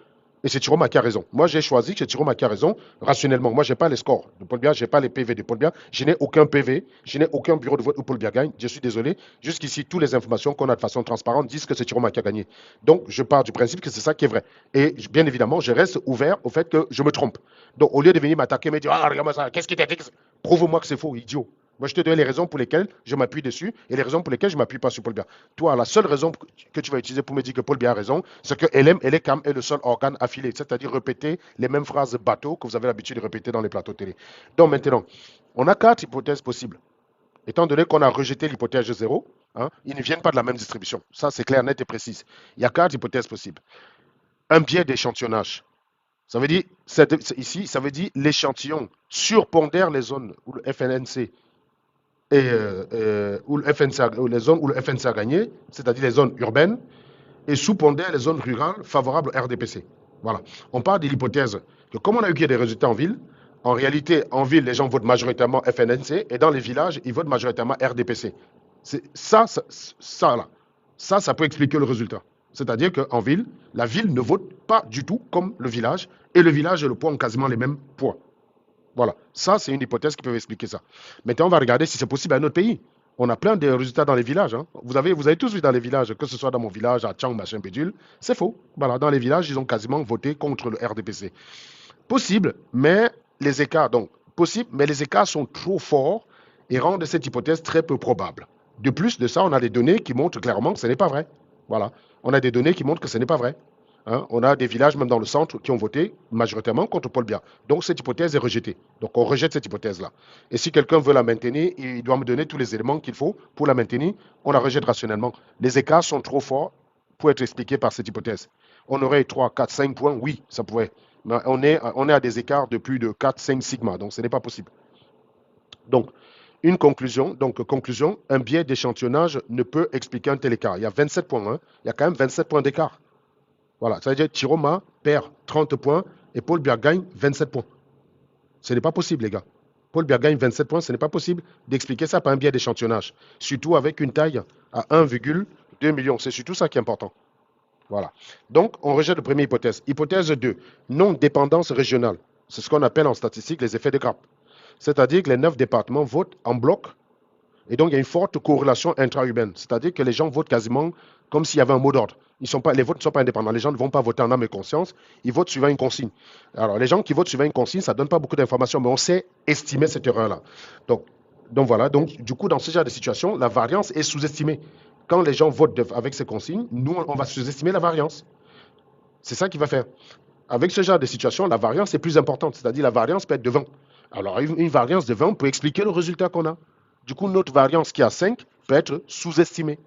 Et c'est Thierry qui a raison. Moi, j'ai choisi que c'est Thierry qui a raison rationnellement. Moi, je n'ai pas les scores de Paul Biya, je n'ai pas les PV de Paul Biya. Je n'ai aucun PV, je n'ai aucun bureau de vote où Paul Biya gagne. Je suis désolé. Jusqu'ici, toutes les informations qu'on a de façon transparente disent que c'est Thierry qui a gagné. Donc, je pars du principe que c'est ça qui est vrai. Et bien évidemment, je reste ouvert au fait que je me trompe. Donc, au lieu de venir m'attaquer, me dire, ah, regarde-moi ça, qu'est-ce qui t'a dit? Prouve-moi que c'est faux, idiot. Moi, je te donne les raisons pour lesquelles je m'appuie dessus et les raisons pour lesquelles je ne m'appuie pas sur Paul Biya. Toi, la seule raison que tu vas utiliser pour me dire que Paul Biya a raison, c'est que LM et LECAM est le seul organe affilié, c'est-à-dire répéter les mêmes phrases bateau que vous avez l'habitude de répéter dans les plateaux télé. Donc maintenant, on a 4 hypothèses possibles. Étant donné qu'on a rejeté l'hypothèse 0, hein, ils ne viennent pas de la même distribution. Ça, c'est clair, net et précis. Il y a 4 hypothèses possibles. Un biais d'échantillonnage. Ça veut dire, ici, ça veut dire l'échantillon surpondère les zones où le FNNC où le FNC les zones où le FNC a gagné, c'est-à-dire les zones urbaines, et sous-pondère les zones rurales favorables au RDPC. Voilà. On parle de l'hypothèse que comme on a eu des résultats en ville, en réalité, en ville, les gens votent majoritairement FNNC, et dans les villages, ils votent majoritairement RDPC. Là. Ça peut expliquer le résultat. C'est-à-dire qu'en ville, la ville ne vote pas du tout comme le village, et le village et le poids ont quasiment les mêmes poids. Voilà, ça c'est une hypothèse qui peut expliquer ça. Maintenant, on va regarder si c'est possible à notre pays. On a plein de résultats dans les villages. Hein. Vous avez tous vu dans les villages, que ce soit dans mon village, à Tchang, machin, pédule, c'est faux. Voilà, dans les villages, ils ont quasiment voté contre le RDPC. Possible, mais les écarts, donc, possible, mais les écarts sont trop forts et rendent cette hypothèse très peu probable. De plus de ça, on a des données qui montrent clairement que ce n'est pas vrai. Voilà, on a des données qui montrent que ce n'est pas vrai. Hein, on a des villages, même dans le centre, qui ont voté majoritairement contre Paul Biya. Donc cette hypothèse est rejetée. Donc on rejette cette hypothèse-là. Et si quelqu'un veut la maintenir, il doit me donner tous les éléments qu'il faut pour la maintenir. On la rejette rationnellement. Les écarts sont trop forts pour être expliqués par cette hypothèse. On aurait 3, 4, 5 points, oui, ça pourrait. Mais on est à des écarts de plus de 4, 5 sigma. Donc ce n'est pas possible. Donc, une conclusion. Donc, conclusion, un biais d'échantillonnage ne peut expliquer un tel écart. Il y a 27 points. Hein. Il y a quand même 27 points d'écart. Voilà, ça veut dire que Chiroma perd 30 points et Paul Biya gagne 27 points. Ce n'est pas possible, les gars. Paul Biya gagne 27 points, ce n'est pas possible d'expliquer ça par un biais d'échantillonnage. Surtout avec une taille à 1,2 million. C'est surtout ça qui est important. Voilà. Donc, on rejette la première hypothèse. Hypothèse 2, non-dépendance régionale. C'est ce qu'on appelle en statistique les effets de grappe. C'est-à-dire que les 9 départements votent en bloc et donc il y a une forte corrélation intra-urbaine. C'est-à-dire que les gens votent quasiment comme s'il y avait un mot d'ordre. Les votes ne sont pas indépendants. Les gens ne vont pas voter en âme et conscience. Ils votent suivant une consigne. Alors, les gens qui votent suivant une consigne, ça ne donne pas beaucoup d'informations, mais on sait estimer cette erreur-là. Donc voilà. Donc, du coup, dans ce genre de situation, la variance est sous-estimée. Quand les gens votent avec ces consignes, nous, on va sous-estimer la variance. C'est ça qu'il va faire. Avec ce genre de situation, la variance est plus importante. C'est-à-dire la variance peut être de 20. Alors, une variance de 20 peut expliquer le résultat qu'on a. Du coup, notre variance qui est à 5 peut être sous-estimée.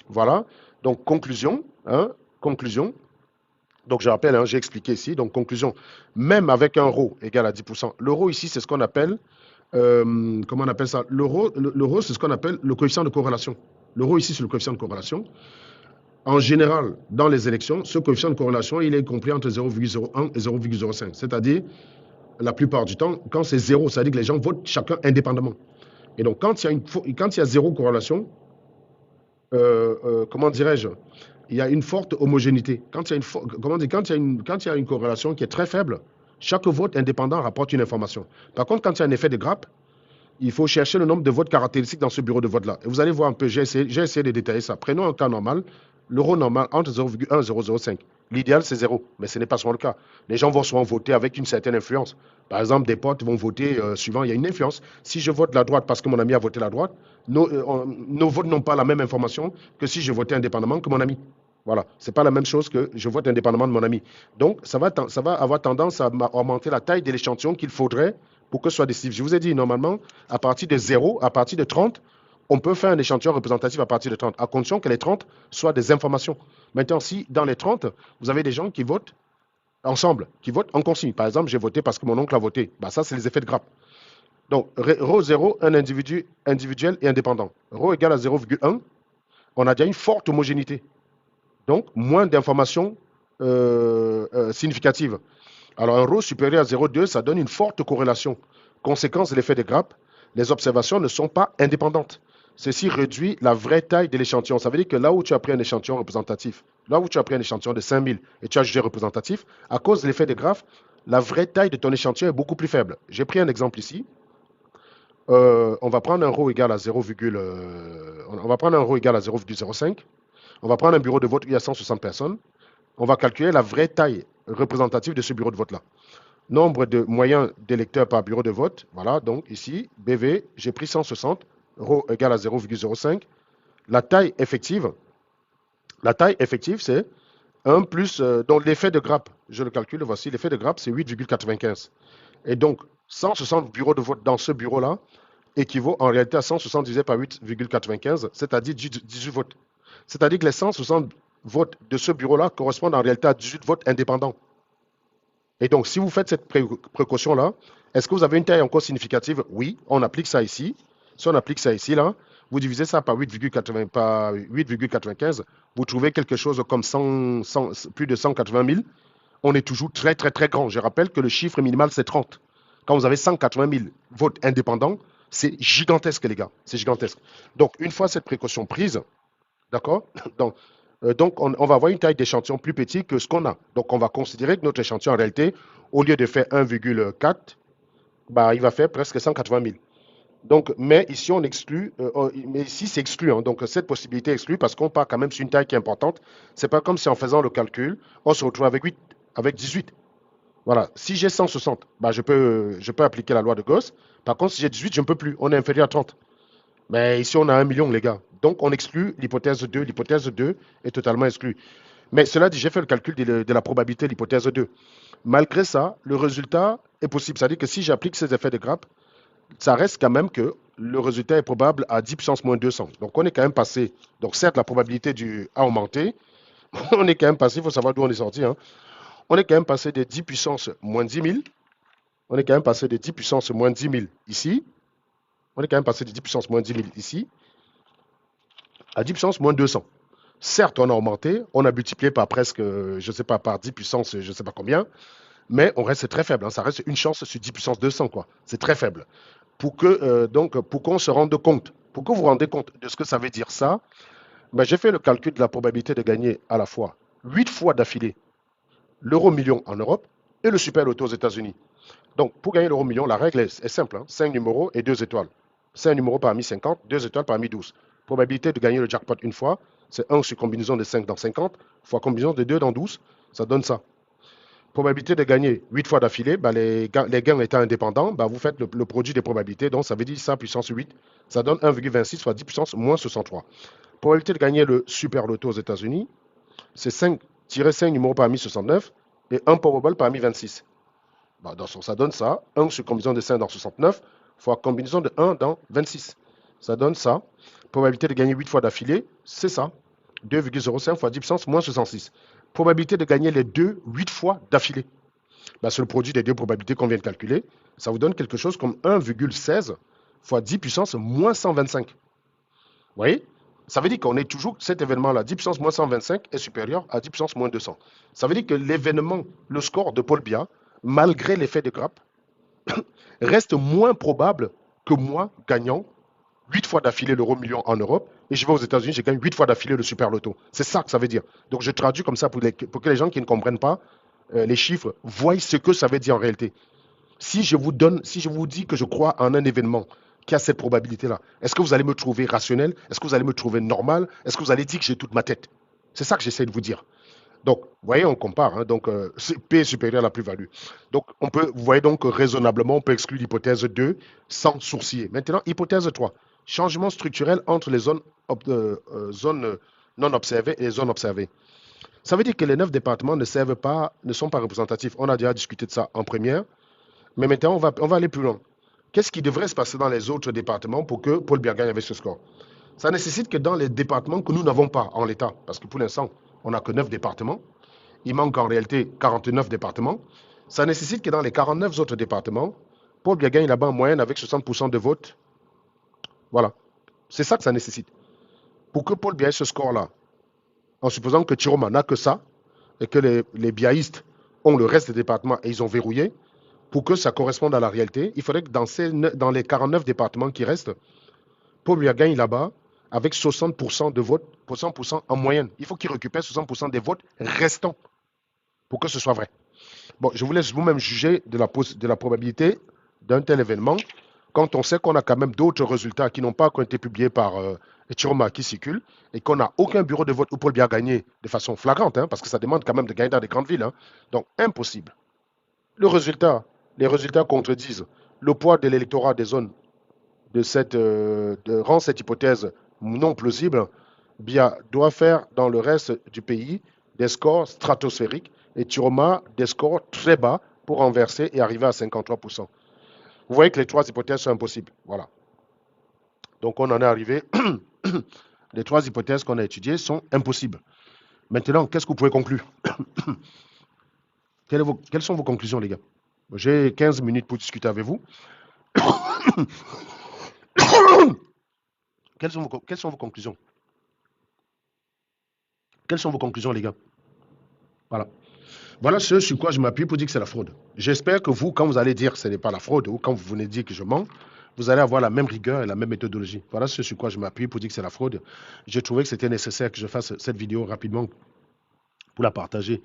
Voilà. Donc, conclusion. Conclusion. Donc, je rappelle, j'ai expliqué ici. Donc, conclusion. Même avec un ρ égal à 10%, le ρ ici, c'est ce qu'on appelle, comment on appelle ça? Le ρ, c'est ce qu'on appelle le coefficient de corrélation. Le ρ ici, c'est le coefficient de corrélation. En général, dans les élections, ce coefficient de corrélation, il est compris entre 0,01 et 0,05. C'est-à-dire, la plupart du temps, quand c'est 0, ça veut dire que les gens votent chacun indépendamment. Et donc, quand il y a 0 corrélation, comment dirais-je, il y a une forte homogénéité. Quand il y a une corrélation qui est très faible, chaque vote indépendant rapporte une information. Par contre, quand il y a un effet de grappe, il faut chercher le nombre de votes caractéristiques dans ce bureau de vote-là. Et vous allez voir un peu, j'ai essayé de détailler ça. Prenons un cas normal, l'euro normal entre 0,1 et 0,05. L'idéal, c'est 0, mais ce n'est pas souvent le cas. Les gens vont souvent voter avec une certaine influence. Par exemple, des potes vont voter suivant, il y a une influence. Si je vote la droite parce que mon ami a voté la droite, nos votes n'ont pas la même information que si je votais indépendamment que mon ami. Voilà, ce n'est pas la même chose que je vote indépendamment de mon ami. Donc, ça va avoir tendance à augmenter la taille de l'échantillon qu'il faudrait pour que ce soit décisif. Je vous ai dit, normalement, à partir de 0, à partir de 30, on peut faire un échantillon représentatif à partir de 30, à condition que les 30 soient des informations. Maintenant, si dans les 30, vous avez des gens qui votent ensemble, qui votent en consigne. Par exemple, j'ai voté parce que mon oncle a voté. Bah, ça, c'est les effets de grappe. Donc, ρ 0, un individu individuel et indépendant. ρ égale à 0,1, on a déjà une forte homogénéité. Donc, moins d'informations significatives. Alors, un ρ supérieur à 0,2, ça donne une forte corrélation. Conséquence de l'effet de grappe, les observations ne sont pas indépendantes. ceci réduit la vraie taille de l'échantillon. Ça veut dire que là où tu as pris un échantillon représentatif, là où tu as pris un échantillon de 5000 et tu as jugé représentatif, à cause de l'effet de Graff, la vraie taille de ton échantillon est beaucoup plus faible. J'ai pris un exemple ici. On va prendre un ρ égal à 0, on va prendre un ρ égal à 0,05. On va prendre un bureau de vote où il y a 160 personnes. On va calculer la vraie taille représentative de ce bureau de vote-là. Nombre de moyens d'électeurs par bureau de vote. Voilà, donc ici, BV, j'ai pris 160, ρ égale à 0,05. La taille effective, c'est 1 plus, donc l'effet de grappe, je le calcule, voici, l'effet de grappe, c'est 8,95. Et donc, 160 bureaux de vote dans ce bureau-là équivaut en réalité à 160 divisé par 8,95, c'est-à-dire 18 votes. C'est-à-dire que les 160 votes de ce bureau-là correspondent en réalité à 18 votes indépendants. Et donc, si vous faites cette précaution-là, est-ce que vous avez une taille encore significative? Oui, on applique ça ici. Si on applique ça ici, là, vous divisez ça par 8,95, vous trouvez quelque chose comme plus de 180 000. On est toujours très, très, très grand. Je rappelle que le chiffre minimal, c'est 30. Quand vous avez 180 000 votes indépendants, c'est gigantesque, les gars. C'est gigantesque. Donc, une fois cette précaution prise, d'accord? Donc on va avoir une taille d'échantillon plus petite que ce qu'on a. Donc, on va considérer que notre échantillon, en réalité, au lieu de faire 1,4, bah, il va faire presque 180 000. Donc, mais ici, on exclut, mais ici, c'est exclu. Hein. Donc, cette possibilité est exclue parce qu'on part quand même sur une taille qui est importante. C'est pas comme si en faisant le calcul, on se retrouve avec 18. Voilà. Si j'ai 160, bah, je peux appliquer la loi de Gauss. Par contre, si j'ai 18, je ne peux plus. On est inférieur à 30. Mais ici, on a 1 million, les gars. Donc, on exclut l'hypothèse 2. L'hypothèse 2 est totalement exclue. Mais cela dit, j'ai fait le calcul de la probabilité de l'hypothèse 2. Malgré ça, le résultat est possible. C'est-à-dire que si j'applique ces effets de grappe, ça reste quand même que le résultat est probable à 10 puissance moins 200. Donc, on est quand même passé. Donc, certes, la probabilité a augmenté. On est quand même passé, il faut savoir d'où on est sorti. Hein. On est quand même passé de 10 puissance moins 10 000. On est quand même passé de 10 puissance moins 10 000 ici. On est quand même passé de 10 puissance moins 10 000 ici à 10 puissance moins 200. Certes, on a augmenté, on a multiplié par presque, je ne sais pas, par 10 puissance, je ne sais pas combien, mais on reste très faible. Hein. Ça reste une chance sur 10 puissance 200, quoi. C'est très faible. Pour qu'on se rende compte, pour que vous vous rendez compte de ce que ça veut dire ça, ben, j'ai fait le calcul de la probabilité de gagner à la fois 8 fois d'affilée l'euro million en Europe et le super loto aux États-Unis. Donc, pour gagner l'euro million, la règle est simple. Hein, 5 numéros et 2 étoiles. 5 numéros parmi 50, 2 étoiles parmi 12. Probabilité de gagner le jackpot une fois, c'est 1 sur combinaison de 5 dans 50, fois combinaison de 2 dans 12, ça donne ça. Probabilité de gagner 8 fois d'affilée, bah les gains étant indépendants, bah vous faites le produit des probabilités, donc ça veut dire 100 puissance 8, ça donne 1,26 fois 10 puissance moins 63. Probabilité de gagner le super loto aux États-Unis, c'est 5 numéros parmi 69 et 1 Powerball parmi 26. Bah, ça donne ça, 1 sur combinaison de 5 dans 69 fois combinaison de 1 dans 26. Ça donne ça. Probabilité de gagner 8 fois d'affilée, c'est ça. 2,05 fois 10 puissance moins 66. Probabilité de gagner les deux 8 fois d'affilée. Bah, c'est le produit des deux probabilités qu'on vient de calculer. Ça vous donne quelque chose comme 1,16 fois 10 puissance moins 125. Vous voyez? Ça veut dire qu'on est toujours, cet événement-là, 10 puissance moins 125 est supérieur à 10 puissance moins 200. Ça veut dire que l'événement, le score de Paul Biya, malgré l'effet de grappe, reste moins probable que moi gagnant 8 fois d'affilée l'euro million en Europe et je vais aux États-Unis, je gagne 8 fois d'affilée le super loto. C'est ça que ça veut dire. Donc je traduis comme ça pour que les gens qui ne comprennent pas les chiffres voient ce que ça veut dire en réalité. Si je vous dis que je crois en un événement qui a cette probabilité-là, est-ce que vous allez me trouver rationnel? Est-ce que vous allez me trouver normal? Est-ce que vous allez dire que j'ai toute ma tête? C'est ça que j'essaie de vous dire. Donc, vous voyez, on compare. Hein, donc, P est supérieur à la plus-value. Donc, vous voyez donc raisonnablement, on peut exclure l'hypothèse 2 sans sourciller. Maintenant, hypothèse 3. Changement structurel entre les zones non observées et les zones observées. Ça veut dire que les 9 départements ne sont pas représentatifs. On a déjà discuté de ça en première. Mais maintenant, on va aller plus loin. Qu'est-ce qui devrait se passer dans les autres départements pour que Paul Biya gagne avec ce score? Ça nécessite que dans les départements que nous n'avons pas en l'état, parce que pour l'instant, on n'a que 9 départements, il manque en réalité 49 départements, ça nécessite que dans les 49 autres départements, Paul Biya gagne là-bas en moyenne avec 60% de votes. Voilà. C'est ça que ça nécessite. Pour que Paul Biya ait ce score-là, en supposant que Chiroma n'a que ça, et que les biaïstes ont le reste des départements et ils ont verrouillé, pour que ça corresponde à la réalité, il faudrait que dans les 49 départements qui restent, Paul Biya gagne là-bas avec 60% de votes, 60% en moyenne. Il faut qu'il récupère 60% des votes restants pour que ce soit vrai. Bon, je vous laisse vous-même juger de la probabilité d'un tel événement quand on sait qu'on a quand même d'autres résultats qui n'ont pas encore été publiés par Chiroma qui circulent et qu'on n'a aucun bureau de vote où Paul Biya a gagné de façon flagrante, hein, parce que ça demande quand même de gagner dans des grandes villes. Hein. Donc, impossible. Les résultats contredisent le poids de l'électorat des zones rend cette hypothèse non plausible. Biya doit faire dans le reste du pays des scores stratosphériques et Chiroma des scores très bas pour renverser et arriver à 53%. Vous voyez que les trois hypothèses sont impossibles. Voilà. Donc on en est arrivé. Les trois hypothèses qu'on a étudiées sont impossibles. Maintenant, qu'est-ce que vous pouvez conclure? Quelles sont vos conclusions, les gars? J'ai 15 minutes pour discuter avec vous. Quelles sont vos conclusions? Quelles sont vos conclusions, les gars? Voilà. Voilà ce sur quoi je m'appuie pour dire que c'est la fraude. J'espère que vous, quand vous allez dire que ce n'est pas la fraude, ou quand vous venez dire que je mens, vous allez avoir la même rigueur et la même méthodologie. Voilà ce sur quoi je m'appuie pour dire que c'est la fraude. J'ai trouvé que c'était nécessaire que je fasse cette vidéo rapidement pour la partager.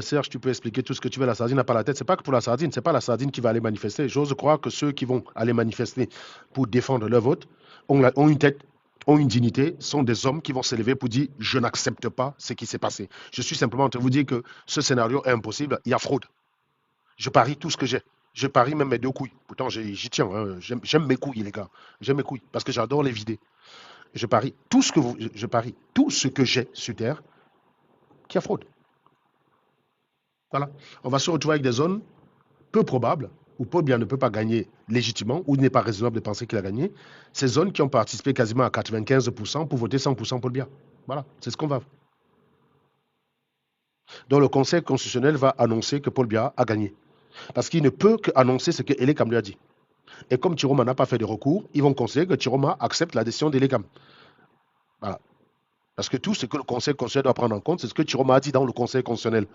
Serge, tu peux expliquer tout ce que tu veux. La sardine n'a pas la tête. C'est pas que pour la sardine, c'est pas la sardine qui va aller manifester. J'ose croire que ceux qui vont aller manifester pour défendre leur vote ont une tête, ont une dignité, sont des hommes qui vont s'élever pour dire je n'accepte pas ce qui s'est passé. Je suis simplement en train de vous dire que ce scénario est impossible. Il y a fraude. Je parie tout ce que j'ai. Je parie même mes deux couilles. Pourtant, j'y tiens. Hein. J'aime mes couilles, les gars. J'aime mes couilles parce que j'adore les vider. Je parie tout ce que je parie tout ce que j'ai sur terre qu'il y a fraude. Voilà. On va se retrouver avec des zones peu probables où Paul Biya ne peut pas gagner légitimement, ou il n'est pas raisonnable de penser qu'il a gagné. Ces zones qui ont participé quasiment à 95% pour voter 100% Paul Biya. Voilà, c'est ce qu'on va. Donc le Conseil constitutionnel va annoncer que Paul Biya a gagné. Parce qu'il ne peut qu'annoncer ce que Elekam lui a dit. Et comme Chiroma n'a pas fait de recours, ils vont considérer que Chiroma accepte la décision d'Elekam. Voilà. Parce que tout ce que le Conseil constitutionnel doit prendre en compte, c'est ce que Chiroma a dit dans le Conseil constitutionnel.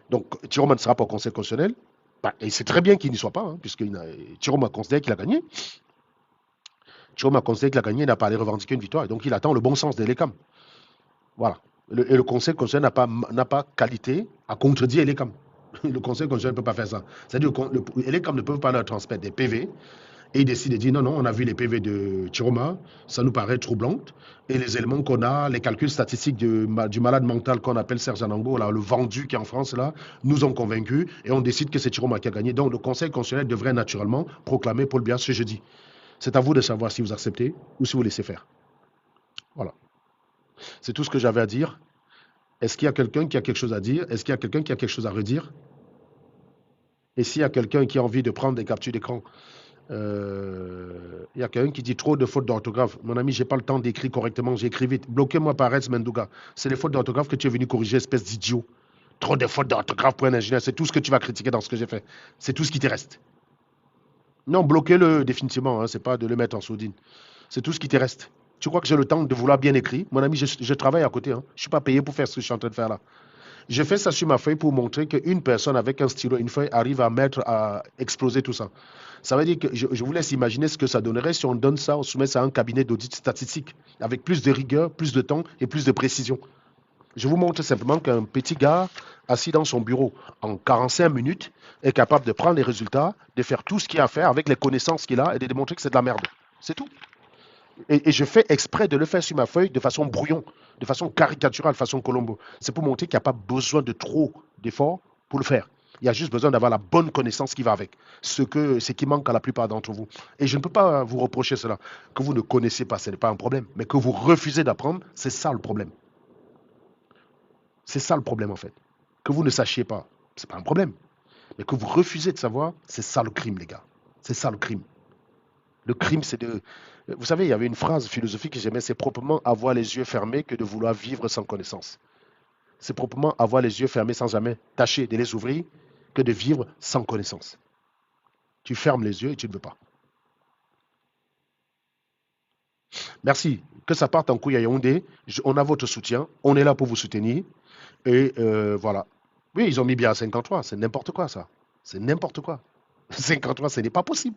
Donc, Chiroma ne sera pas au Conseil constitutionnel. Bah, et c'est très bien qu'il n'y soit pas, hein, puisque Chiroma considère qu'il a gagné. Chiroma considère qu'il a gagné, il n'a pas allé revendiquer une victoire. Et donc, il attend le bon sens de l'ECAM. Voilà. Et le Conseil constitutionnel n'a pas qualité à contredire l'ECAM. Le Conseil constitutionnel ne peut pas faire ça. C'est-à-dire que l'ECAM ne peut pas leur transmettre des PV. Et il décide de dire non, non, on a vu les PV de Chiroma, ça nous paraît troublant. Et les éléments qu'on a, les calculs statistiques du malade mental qu'on appelle Serge Anango, là, le vendu qui est en France, là, nous ont convaincus et on décide que c'est Chiroma qui a gagné. Donc le Conseil constitutionnel devrait naturellement proclamer Paul Biya ce jeudi. C'est à vous de savoir si vous acceptez ou si vous laissez faire. Voilà. C'est tout ce que j'avais à dire. Est-ce qu'il y a quelqu'un qui a quelque chose à dire? Est-ce qu'il y a quelqu'un qui a quelque chose à redire? Et s'il y a quelqu'un qui a envie de prendre des captures d'écran, il y a quelqu'un qui dit trop de fautes d'orthographe. Mon ami, j'ai pas le temps d'écrire correctement, j'écris vite. Bloquez-moi par Reds Mendouga. C'est les fautes d'orthographe que tu es venu corriger, espèce d'idiot. Trop de fautes d'orthographe pour un ingénieur, c'est tout ce que tu vas critiquer dans ce que j'ai fait. C'est tout ce qui te reste. Non, bloquez-le définitivement, hein, c'est pas de le mettre en sourdine. C'est tout ce qui te reste. Tu crois que j'ai le temps de vouloir bien écrire? Mon ami, je travaille à côté. Hein. Je suis pas payé pour faire ce que je suis en train de faire là. Je fais ça sur ma feuille pour montrer qu'une personne avec un stylo et une feuille arrive à exploser tout ça. Ça veut dire que je vous laisse imaginer ce que ça donnerait si on donne ça, on soumet ça à un cabinet d'audit statistique, avec plus de rigueur, plus de temps et plus de précision. Je vous montre simplement qu'un petit gars assis dans son bureau en 45 minutes est capable de prendre les résultats, de faire tout ce qu'il a à faire avec les connaissances qu'il a et de démontrer que c'est de la merde. C'est tout. Et je fais exprès de le faire sur ma feuille de façon brouillon, de façon caricaturale, de façon Colombo. C'est pour montrer qu'il n'y a pas besoin de trop d'efforts pour le faire. Il y a juste besoin d'avoir la bonne connaissance qui va avec. Ce qui manque à la plupart d'entre vous. Et je ne peux pas vous reprocher cela. Que vous ne connaissez pas, ce n'est pas un problème. Mais que vous refusez d'apprendre, c'est ça le problème. C'est ça le problème en fait. Que vous ne sachiez pas, ce n'est pas un problème. Mais que vous refusez de savoir, c'est ça le crime, les gars. C'est ça le crime. Le crime, c'est de... Vous savez, il y avait une phrase philosophique que j'aimais, c'est proprement avoir les yeux fermés que de vouloir vivre sans connaissance. C'est proprement avoir les yeux fermés sans jamais tâcher de les ouvrir que de vivre sans connaissance. Tu fermes les yeux et tu ne veux pas. Merci. Que ça parte en couille à Yaoundé. On a votre soutien. On est là pour vous soutenir. Et voilà. Oui, ils ont mis bien à 53. C'est n'importe quoi, ça. C'est n'importe quoi. 53, ce n'est pas possible.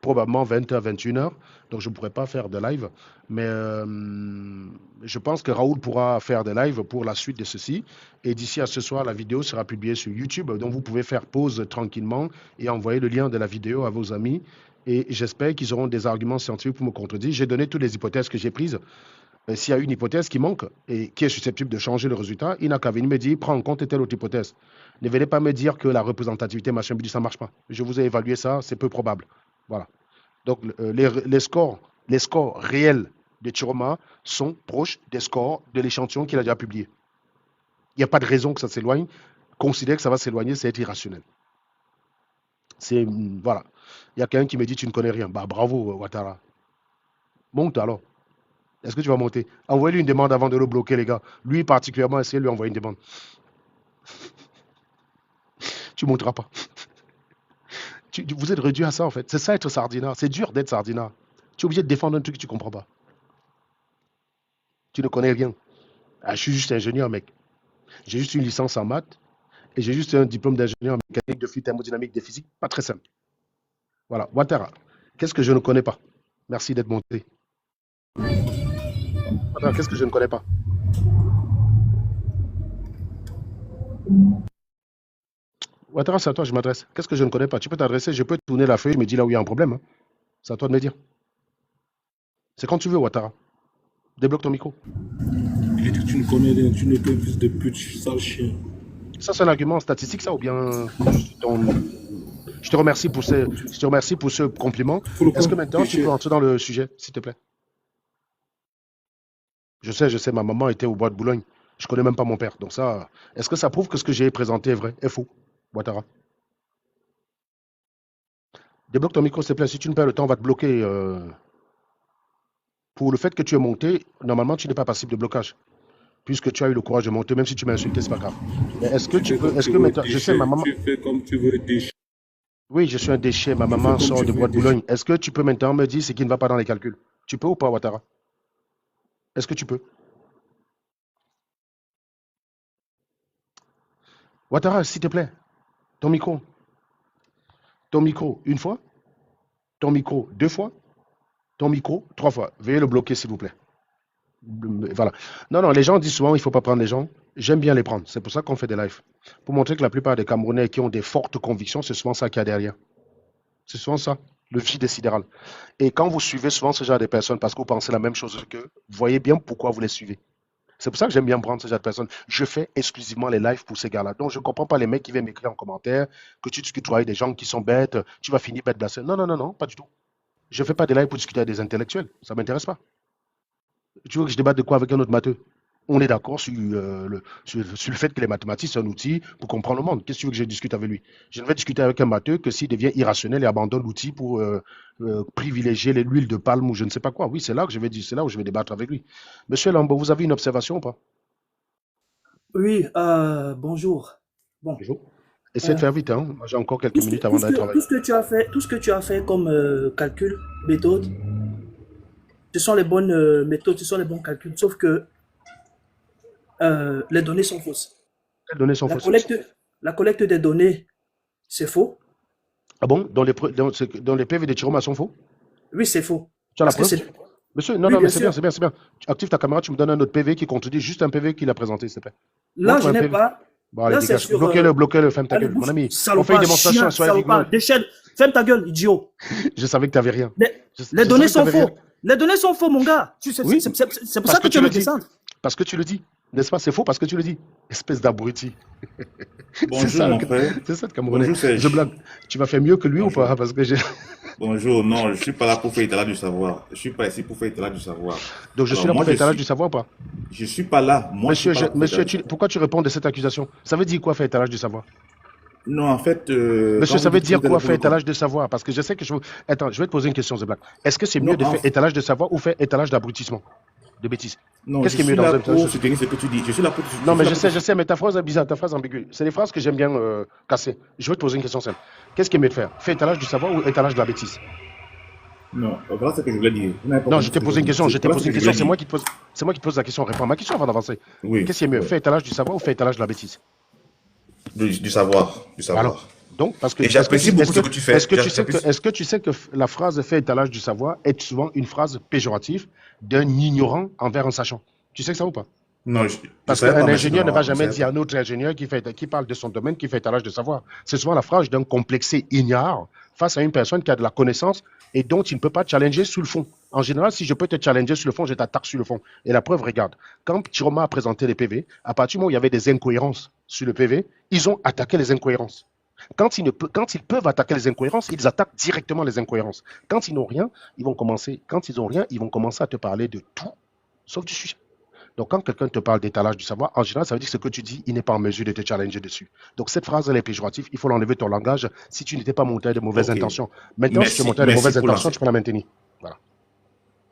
probablement 20h, 21h. Donc, je ne pourrai pas faire de live. Mais je pense que Raoul pourra faire des lives pour la suite de ceci. Et d'ici à ce soir, la vidéo sera publiée sur YouTube. Donc, vous pouvez faire pause tranquillement et envoyer le lien de la vidéo à vos amis. Et j'espère qu'ils auront des arguments scientifiques pour me contredire. J'ai donné toutes les hypothèses que j'ai prises. S'il y a une hypothèse qui manque et qui est susceptible de changer le résultat, il n'a qu'à venir me dire, prends en compte telle autre hypothèse. Ne venez pas me dire que la représentativité, machin, ça ne marche pas. Je vous ai évalué ça, c'est peu probable. Voilà. Donc, les scores réels de Chiroma sont proches des scores de l'échantillon qu'il a déjà publié. Il n'y a pas de raison que ça s'éloigne. Considérer que ça va s'éloigner, c'est être irrationnel. Voilà. Il y a quelqu'un qui me dit, tu ne connais rien. Bah, bravo, Ouattara. Monte alors. Est-ce que tu vas monter? Envoyez-lui une demande avant de le bloquer, les gars. Lui, particulièrement, essayez de lui envoyer une demande. Tu ne monteras pas. Vous êtes réduit à ça, en fait. C'est ça, être sardinat. C'est dur d'être sardinat. Tu es obligé de défendre un truc que tu ne comprends pas. Tu ne connais rien. Ah, je suis juste ingénieur, mec. J'ai juste une licence en maths et j'ai juste un diplôme d'ingénieur en mécanique de fluide thermodynamique des physiques. Pas très simple. Voilà. Ouattara. Qu'est-ce que je ne connais pas? Merci d'être monté. Ouattara, qu'est-ce que je ne connais pas? Ouattara, c'est à toi que je m'adresse. Qu'est-ce que je ne connais pas? Tu peux t'adresser, je peux tourner la feuille, je me dis là où il y a un problème. Hein. C'est à toi de me dire. C'est quand tu veux, Ouattara. Débloque ton micro. Il dit que tu ne connais rien, tu n'es qu'un fils de pute, sale chien. Ça, c'est un argument statistique, ça, ou bien je te remercie pour ce compliment. Est-ce que maintenant, tu peux entrer dans le sujet, s'il te plaît? Je sais, ma maman était au bois de Boulogne. Je ne connais même pas mon père. Donc ça, est-ce que ça prouve que ce que j'ai présenté est vrai, est faux, Ouattara? Débloque ton micro, s'il te plaît. Si tu ne perds le temps, on va te bloquer. Pour le fait que tu es monté, normalement, tu n'es pas passible de blocage. Puisque tu as eu le courage de monter, même si tu m'as insulté, c'est pas grave. Mais est-ce que tu peux. Est-ce que maintenant. Je sais, ma maman. Tu fais comme tu veux, déchet. Oui, je suis un déchet. Ma maman sort de bois de Boulogne. Est-ce que tu peux maintenant me dire ce qui ne va pas dans les calculs? Tu peux ou pas, Ouattara? Est-ce que tu peux? Ouattara, s'il te plaît. Ton micro. Ton micro, une fois. Ton micro, deux fois. Ton micro, trois fois. Veuillez le bloquer, s'il vous plaît. Voilà. Non, les gens disent souvent il ne faut pas prendre les gens. J'aime bien les prendre. C'est pour ça qu'on fait des lives. Pour montrer que la plupart des Camerounais qui ont des fortes convictions, c'est souvent ça qu'il y a derrière. C'est souvent ça, le vide sidéral. Et quand vous suivez souvent ce genre de personnes parce que vous pensez la même chose qu'eux, vous voyez bien pourquoi vous les suivez. C'est pour ça que j'aime bien prendre ce genre de personnes. Je fais exclusivement les lives pour ces gars-là. Donc, je ne comprends pas les mecs qui viennent m'écrire en commentaire que tu discutes avec des gens qui sont bêtes, tu vas finir bête blasé. Non, pas du tout. Je ne fais pas des lives pour discuter avec des intellectuels. Ça ne m'intéresse pas. Tu veux que je débatte de quoi avec un autre matheux? On est d'accord sur le fait que les mathématiques, c'est un outil pour comprendre le monde. Qu'est-ce que tu veux que je discute avec lui? Je ne vais discuter avec un matheux que s'il devient irrationnel et abandonne l'outil pour privilégier l'huile de palme ou je ne sais pas quoi. Oui, c'est là que je vais dire, c'est là où je vais débattre avec lui. Monsieur Lambo, vous avez une observation ou pas? Oui, bonjour. Bon, Bonjour. Essayez de faire vite, hein. Moi, j'ai encore quelques tout ce, minutes que, avant tout ce d'aller que- travailler. tout ce que tu as fait, tout ce que tu as fait comme calcul, méthode, ce sont les bonnes méthodes, ce sont les bons calculs, sauf que les données sont fausses. Quelles données sont La fausses? collecte, la collecte des données, c'est faux. Ah bon? Dans les PV de Chiroma sont faux? Oui, c'est faux. Tu as la Parce que preuve? c'est... Monsieur, non, Oui, mais bien c'est bien, sûr. c'est bien, c'est bien. Tu actives ta caméra, tu me donnes un autre PV qui contredit juste un PV qu'il a présenté, s'il te plaît. Là, Montre je un n'ai PV. pas. Bon, allez, Là, c'est dégage. sur... Bloquez-le, ferme ta allez, gueule. Mon bouge, ami, on fait une salopard, démonstration, chien, soyez rigoureux. salopard, déchaîne. Ferme ta gueule, idiot. Je savais que tu n'avais rien. Les Je données savais que tu sont n'avais rien. faux. Les données sont faux, mon gars. Oui, C'est pour parce ça que que tu tu veux le me dis. descendre. Parce que tu le dis. N'est-ce pas? C'est faux parce que tu le dis. Espèce d'abruti. C'est Bonjour, ça, mon frère. c'est ça, le Camerounais. Bonjour, Je Serge. blague. Tu vas faire mieux que lui ou Bonjour. pas? Parce que j'ai. Bonjour, non, je ne suis pas là pour faire étalage du savoir. Je ne suis pas ici pour faire étalage du savoir. Donc je suis Alors, là moi, pour faire je étalage suis, du savoir ou pas? je suis pas là. Moi, je suis Monsieur, pas là pour faire étalage du savoir. pourquoi tu réponds de cette accusation? Ça veut dire quoi faire étalage du savoir? Non, en fait, Monsieur, quand ça vous veut dites que dire vous êtes quoi là pour faire le étalage de savoir? Parce que je sais que je veux. Attends, je vais te poser une question, Zeblack. Est-ce que c'est mieux Non, de faire étalage de savoir ou faire étalage d'abrutissement? De bêtises? non, Qu'est-ce je qui est mieux suis dans là un pour ceci? soutenir ce que tu dis. Je suis là pour. Non, mais suis là pour je sais, mais ta phrase est bizarre, ta phrase ambiguë. C'est des phrases que j'aime bien casser. Je vais te poser une question simple. Qu'est-ce qui est mieux de faire? Faire étalage du savoir ou étalage de la bêtise? Non, voilà ce que je voulais dire. Vous n'avez pas Non, compris je ce t'ai que posé une question, je t'ai voilà posé ce une que je question, voulais dire. c'est moi qui te pose la question. Réponds à ma question avant d'avancer. Oui, Qu'est-ce qui est mieux? ouais. Faire étalage du savoir ou faire étalage de la bêtise? Du savoir, du Alors, savoir. Donc, parce que Et j'apprécie beaucoup ce que tu fais. est-ce que tu sais que la phrase fait étalage du savoir est souvent une phrase péjorative d'un ignorant envers un sachant? Tu sais que ça ou pas? Non, je ne Parce savais qu'un pas, merci de ingénieur ne va je jamais savais dire à pas. un autre ingénieur qui parle de son domaine, qui fait étalage de savoir. C'est souvent la phrase d'un complexé ignare face à une personne qui a de la connaissance et dont il ne peut pas challenger sur le fond. En général, si je peux te challenger sur le fond, je t'attaque sur le fond. Et la preuve, regarde, quand Chiroma a présenté les PV, à partir du moment où il y avait des incohérences sur le PV, ils ont attaqué les incohérences. Quand ils peuvent attaquer les incohérences, ils attaquent directement les incohérences. Quand ils n'ont rien, quand ils ont rien, ils vont commencer à te parler de tout, sauf du sujet. Donc, quand quelqu'un te parle d'étalage du savoir, en général, ça veut dire que ce que tu dis, il n'est pas en mesure de te challenger dessus. Donc, cette phrase, elle est péjorative. Il faut l'enlever de ton langage si tu n'étais pas monté avec de mauvaises Ok. intentions. Maintenant, si tu es Merci, monté avec de merci mauvaises pour intentions, lancer. tu peux la maintenir. Voilà.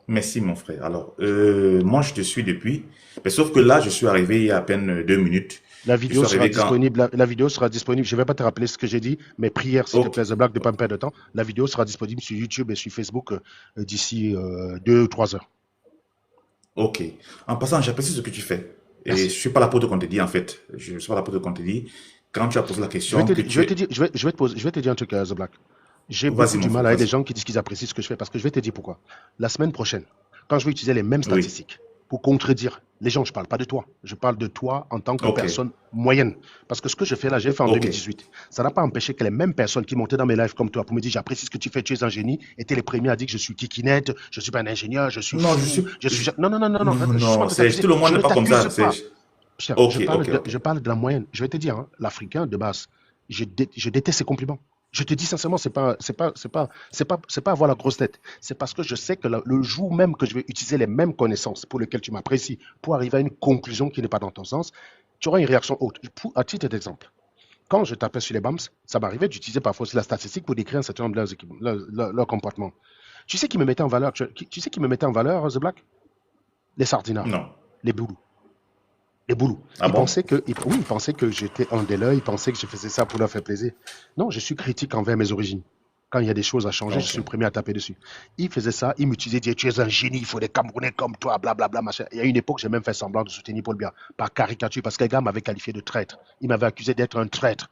Merci, mon frère. Alors, moi, je te suis depuis. Mais sauf que là, je suis arrivé il y a à peine 2 minutes. La Je vidéo suis sera arrivé quand... disponible. La vidéo sera disponible. Je ne vais pas te rappeler ce que j'ai dit, mais prière, s'il te Ok, plaît, The Black, de ne pas me perdre de temps. La vidéo sera disponible sur YouTube et sur Facebook d'ici 2 ou 3 heures. ok. En passant, j'apprécie ce que tu fais. Et je Merci. suis pas là pour te contredire, en fait. Je suis pas là pour te contredire. Quand tu as posé la Je vais question te, que je vais tu te es... dire, je vais te dire un truc, The Black. J'ai Vas-y, beaucoup du mon mal frère, avec des vas-y. gens qui disent qu'ils apprécient ce que je fais parce que je vais te dire pourquoi. La semaine prochaine, quand je vais utiliser les mêmes Oui. statistiques pour contredire les gens, je ne parle pas de toi. Je parle de toi en tant que Ok, personne moyenne. Parce que ce que je fais là, j'ai fait en ok. 2018. Ça n'a pas empêché que les mêmes personnes qui montaient dans mes lives comme toi pour me dire j'apprécie ce que tu fais, tu es un génie, étaient les premiers à dire que je suis kikinette, je ne suis pas un ingénieur, je suis Non, je fou, suis... je suis. Non, non, non, non, non. Non, Je suis pas en non, train de c'est... t'accuser. Tout le monde Je n'est ne pas comme t'accuse ça. pas. Cher, Ok, ok, je ok. parle de la moyenne. Je vais te dire, hein, l'Africain de base, je déteste ces compliments. Je te dis sincèrement, c'est pas avoir la grosse tête. C'est parce que je sais que le jour même que je vais utiliser les mêmes connaissances pour lesquelles tu m'apprécies pour arriver à une conclusion qui n'est pas dans ton sens, tu auras une réaction haute. À titre d'exemple, quand je tapais sur les BAMS, ça m'arrivait d'utiliser parfois aussi la statistique pour décrire un certain nombre de leur comportement. Tu sais qui me mettait en valeur, tu sais qui me mettait en valeur, The Black? Les sardinards, Non. les boulous. Les boulous. Ah bon? Oui, ils pensaient que j'étais un délai, ils pensaient que je faisais ça pour leur faire plaisir. Non, je suis critique envers mes origines. Quand il y a des choses à changer, je Ok. suis le premier à taper dessus. Ils faisaient ça, ils m'utilisaient, disaient, tu es un génie, il faut des Camerounais comme toi, blablabla, machin. Il y a une époque, j'ai même fait semblant de soutenir Paul Biya, par caricature, parce que les gars m'avaient qualifié de traître. Ils m'avaient accusé d'être un traître.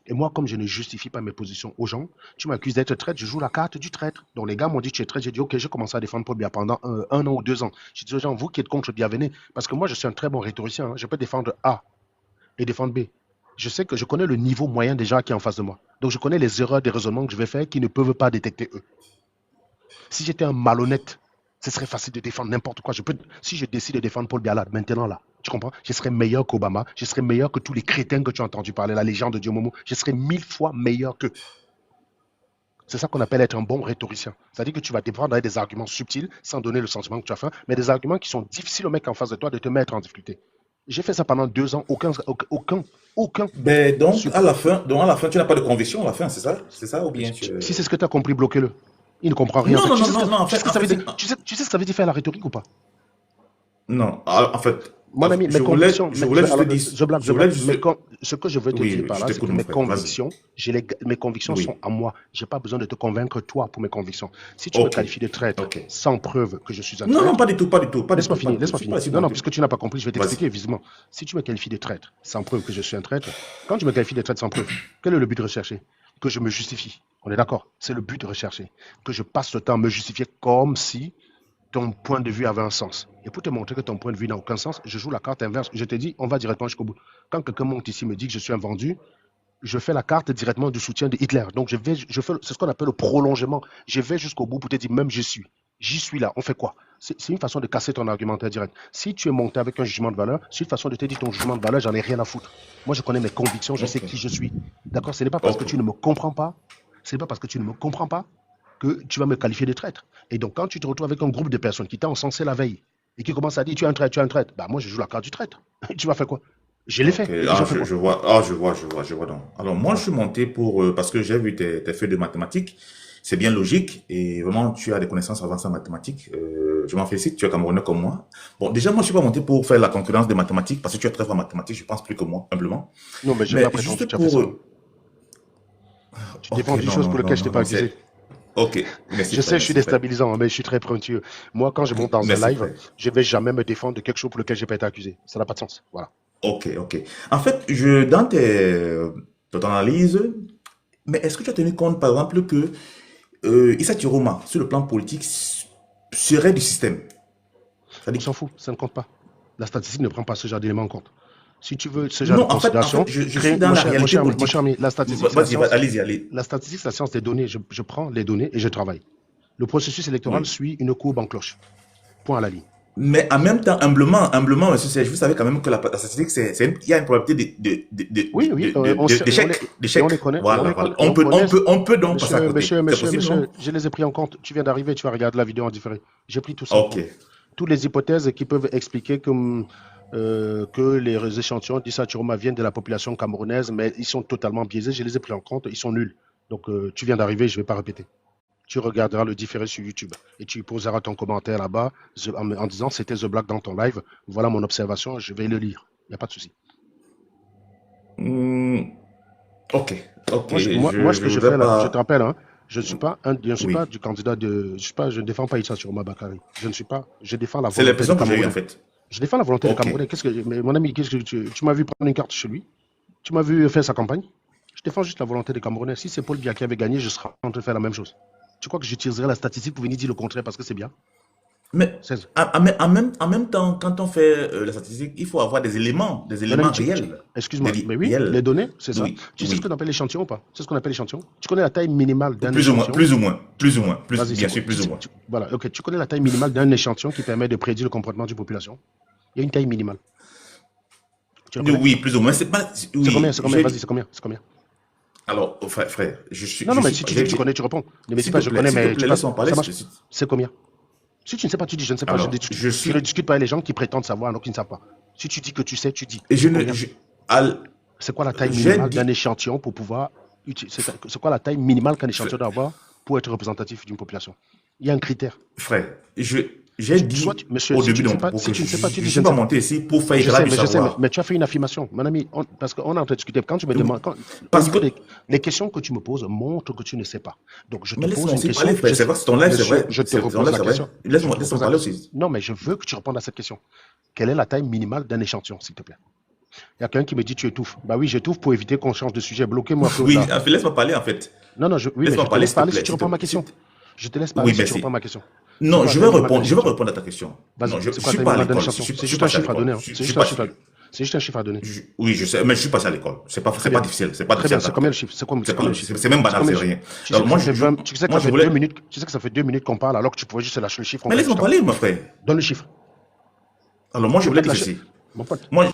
Et moi, comme je ne justifie pas mes positions aux gens, tu m'accuses d'être traître, je joue la carte du traître. Donc les gars m'ont dit tu es traître, j'ai dit ok, j'ai commencé à défendre Paul Biya pendant 1 an ou 2 ans. J'ai dit aux gens, vous qui êtes contre Biya, venez. Parce que moi, je suis un très bon rhétoricien, hein. Je peux défendre A et défendre B. Je sais que je connais le niveau moyen des gens qui est en face de moi. Donc je connais les erreurs des raisonnements que je vais faire qui ne peuvent pas détecter eux. Si j'étais un malhonnête, ce serait facile de défendre n'importe quoi. Si je décide de défendre Paul Biya là, maintenant là, tu comprends? Je serais meilleur qu'Obama, je serais meilleur que tous les crétins que tu as entendu parler, la légende de Diomomo. Je serais 1000 fois meilleur qu'eux. C'est ça qu'on appelle être un bon rhétoricien. C'est-à-dire que tu vas défendre avec des arguments subtils, sans donner le sentiment que tu as fait, mais des arguments qui sont difficiles au mec en face de toi de te mettre en difficulté. J'ai fait ça pendant 2 ans, aucun. Ben, Super. donc à la fin, tu n'as pas de conviction à la fin, c'est ça? C'est ça ou bien Si c'est ce que tu as compris, bloquez-le. Il ne comprend rien. Non, non, Tu sais non, non, non, en ce fait, que ça veut dire, tu sais ce que ça veut dire faire la rhétorique ou pas? non, en fait, Mon ami, mes convictions, je voulais juste te dire, je blague. Ce que je veux te oui, dire par je là, c'est t'écoute, que mon mes frère, vas-y. convictions, mes convictions Oui, sont à moi. Je n'ai pas besoin de te convaincre toi pour mes convictions. Si tu me ok, qualifies de traître ok. sans preuve que je suis un Non, non, traître, pas du tout, pas du tout, pas du laisse-moi tout, pas finir, du tout. Je laisse-moi suis finir. pas ici Non, dans non, tout. puisque tu n'as pas compris, je vais Vas-y. t'expliquer visiblement. Si tu me qualifies de traître sans preuve que je suis un traître, quand tu me qualifies de traître sans preuve, quel est le but de rechercher? Que je me justifie. On est d'accord? C'est le but de rechercher. Que je passe le temps à me justifier comme si ton point de vue avait un sens. Et pour te montrer que ton point de vue n'a aucun sens, je joue la carte inverse. Je te dis, on va directement jusqu'au bout. Quand quelqu'un monte ici me dit que je suis un vendu, je fais la carte directement du soutien de Hitler. Donc c'est ce qu'on appelle le prolongement. Je vais jusqu'au bout pour te dire, même j'y suis là. On fait quoi? C'est une façon de casser ton argumentaire direct. Si tu es monté avec un jugement de valeur, c'est une façon de te dire ton jugement de valeur, j'en ai rien à foutre. Moi, je connais mes convictions, je sais Ok, qui je suis. D'accord? Ce n'est pas parce que ok, tu ne me comprends pas, ce n'est pas parce que tu ne me comprends pas que tu vas me qualifier de traître. Et donc, quand tu te retrouves avec un groupe de personnes qui t'a encensé la veille et qui commencent à dire tu es un traître, tu es un traître, bah moi je joue la carte du traître. Tu vas faire quoi? Je l'ai ok. fait. Et ils Ah, ont fait quoi? je vois, je vois donc. Alors, moi, je suis monté parce que j'ai vu tes feuilles de mathématiques. C'est bien logique et vraiment, tu as des connaissances avancées en mathématiques. Je m'en félicite, tu es Camerounais comme moi. Bon, déjà, moi, je suis pas monté pour faire la concurrence des mathématiques parce que tu es très fort en mathématiques, je pense plus que moi, simplement. Non, mais j'ai Mais pas prétendu que juste tu as fait ça. pour... Tu Ok, dépends d'une non, chose non, pour non, laquelle je t'ai non, pas non, accusé. c'est... Ok, merci Je frère, sais, je suis merci frère. déstabilisant, mais je suis très pointueux. Moi, quand je monte dans un Merci live, frère. je vais jamais me défendre de quelque chose pour lequel j'ai pas été accusé. Ça n'a pas de sens. Voilà. Ok, ok. En fait, dans ton analyse, Mais est-ce que tu as tenu compte, par exemple, que Issa Chiroma, sur le plan politique, serait du système? On C'est-à-dire s'en fout, ça ne compte pas. La statistique ne prend pas ce genre d'éléments en compte. Si tu veux ce genre de non, considération, je suis dans mon la cher, mon réalité cher, mon politique. cher ami, la statistique, c'est la Vas-y, science. allez-y, allez. La statistique, c'est la science des données. Je prends les données et je travaille. Le processus électoral Oui. suit une courbe en cloche. Point à la ligne. Mais en même temps, humblement, monsieur Serge, vous savez quand même que la statistique, il y a une probabilité Oui, oui, on d'échec. les connaît. Voilà, voilà. On peut donc passer à côté. C'est possible, non? Je les ai pris en compte. Tu viens d'arriver, tu vas regarder la vidéo en différé. J'ai pris tout ça en Ok. compte. Toutes les hypothèses qui peuvent expliquer que les échantillons d'Issa Chiroma viennent de la population camerounaise, mais ils sont totalement biaisés. Je les ai pris en compte. Ils sont nuls. Donc, tu viens d'arriver, je ne vais pas répéter. Tu regarderas le différé sur YouTube et tu poseras ton commentaire là-bas en disant c'était The Black dans ton live. Voilà mon observation, je vais le lire. Il n'y a pas de souci. Ok, ok. Moi, ce que je fais là, je te pas. rappelle, hein, je ne suis pas Oui. du candidat de. Je ne défends pas Issa Chiroma Bakary. Je ne suis pas. Je défends la C'est volonté des l'impression que j'ai eu en Camerounais. fait. Je défends la volonté des Ok. Camerounais. Mais mon ami, qu'est-ce que tu m'as vu prendre une carte chez lui? Tu m'as vu faire sa campagne? Je défends juste la volonté des Camerounais. Si c'est Paul Biya qui avait gagné, je serais en train de faire la même chose. Tu crois que j'utiliserai la statistique pour venir dire le contraire parce que c'est bien? Mais 16. en même temps, quand on fait la statistique, il faut avoir des éléments Mon ami, réels. excuse-moi, mais oui, les Réels. données, c'est ça. Oui, Tu sais ce qu'on oui. appelle l'échantillon ou pas? C'est ce qu'on appelle l'échantillon. Tu connais la taille minimale d'un Plus ou moins, échantillon? plus ou moins, plus ou moins, Vas-y, c'est bien quoi? sûr, plus ou moins. Voilà, ok. Tu connais la taille minimale d'un échantillon qui permet de prédire le comportement d'une population? Il y a une taille minimale. Tu la connais? Oui, plus ou moins. C'est pas, C'est combien? oui, C'est combien? Vas-y, c'est combien? C'est combien? alors, frère, Non, non, mais si tu dis que tu connais, tu réponds. Ne me dis pas je connais, s'il te mais plaît, tu passes. laisse-moi parler. Ça marche. C'est combien? Si tu ne sais pas, tu dis je ne sais pas. Alors, Tu ne discutes pas avec les gens qui prétendent savoir alors qu'ils ne savent pas. Si tu dis que tu sais, tu dis. et je C'est ne, combien? je, al- C'est quoi la taille j'ai minimale d'un dit, échantillon pour pouvoir c'est quoi la taille minimale qu'un échantillon doit avoir pour être représentatif d'une population? Il y a un critère. frère, j'ai Soit, dit monsieur, au si début tu ne de sais mon pas, propos si que tu ne sais pas, tu je dis je suis ne pas sais pas. monté ici pour faire Je éclat sais, du mais savoir. tu as fait une affirmation, mon ami, parce qu'on est en train de discuter. Quand tu me demandes, au Parce niveau que, les questions que tu me poses montrent que tu ne sais pas. Donc je te mais pose laisse-moi une aussi question. parler, frère. C'est vrai, c'est ton live, c'est Monsieur, vrai. je te C'est ton repose live, la c'est vrai. question. Laisse-moi parler aussi. Non, mais je veux que tu répondes à cette question. Quelle est la taille minimale d'un échantillon, s'il te plaît? Il y a quelqu'un qui me dit tu étouffes. Bah oui, j'étouffe pour éviter qu'on change de sujet. Bloquez-moi, Claude, Oui, là. laisse-moi parler, en fait. Non, non, oui, mais je Laisse-moi te parler, laisse s'il te parler si plaît. tu réponds à ma question. Je te laisse parler Oui, si tu réponds à merci. ma question. C'est Non, quoi la taille minimale d'un je vais échantillon? répondre à ta question. Vas-y, Non, je c'est quoi la suis taille pas à minimale d'un l'école. échantillon? C'est Je suis juste un passé à chiffre à l'école. donner. Hein. Je C'est suis juste un pas, chiffre à... C'est juste un chiffre à donner. oui, je sais, mais je suis passé à l'école. Très C'est pas bien. difficile. C'est pas Très bien. difficile C'est combien le d'apprendre. chiffre? C'est quoi, C'est combien le pas, chiffre? c'est même C'est banal, combien c'est le chiffre? rien. Tu sais Alors, que ça fait 20, tu sais que moi, ça je fait 2 voulais, minutes. Tu sais que ça fait 2 minutes qu'on parle alors que tu pouvais juste lâcher le chiffre, on mais gagne du laisse-moi temps. parler, mon frère. Donne le chiffre. Alors, moi, Tu je veux voulais pas te dire lâcher. ceci. Mon pote, Moi,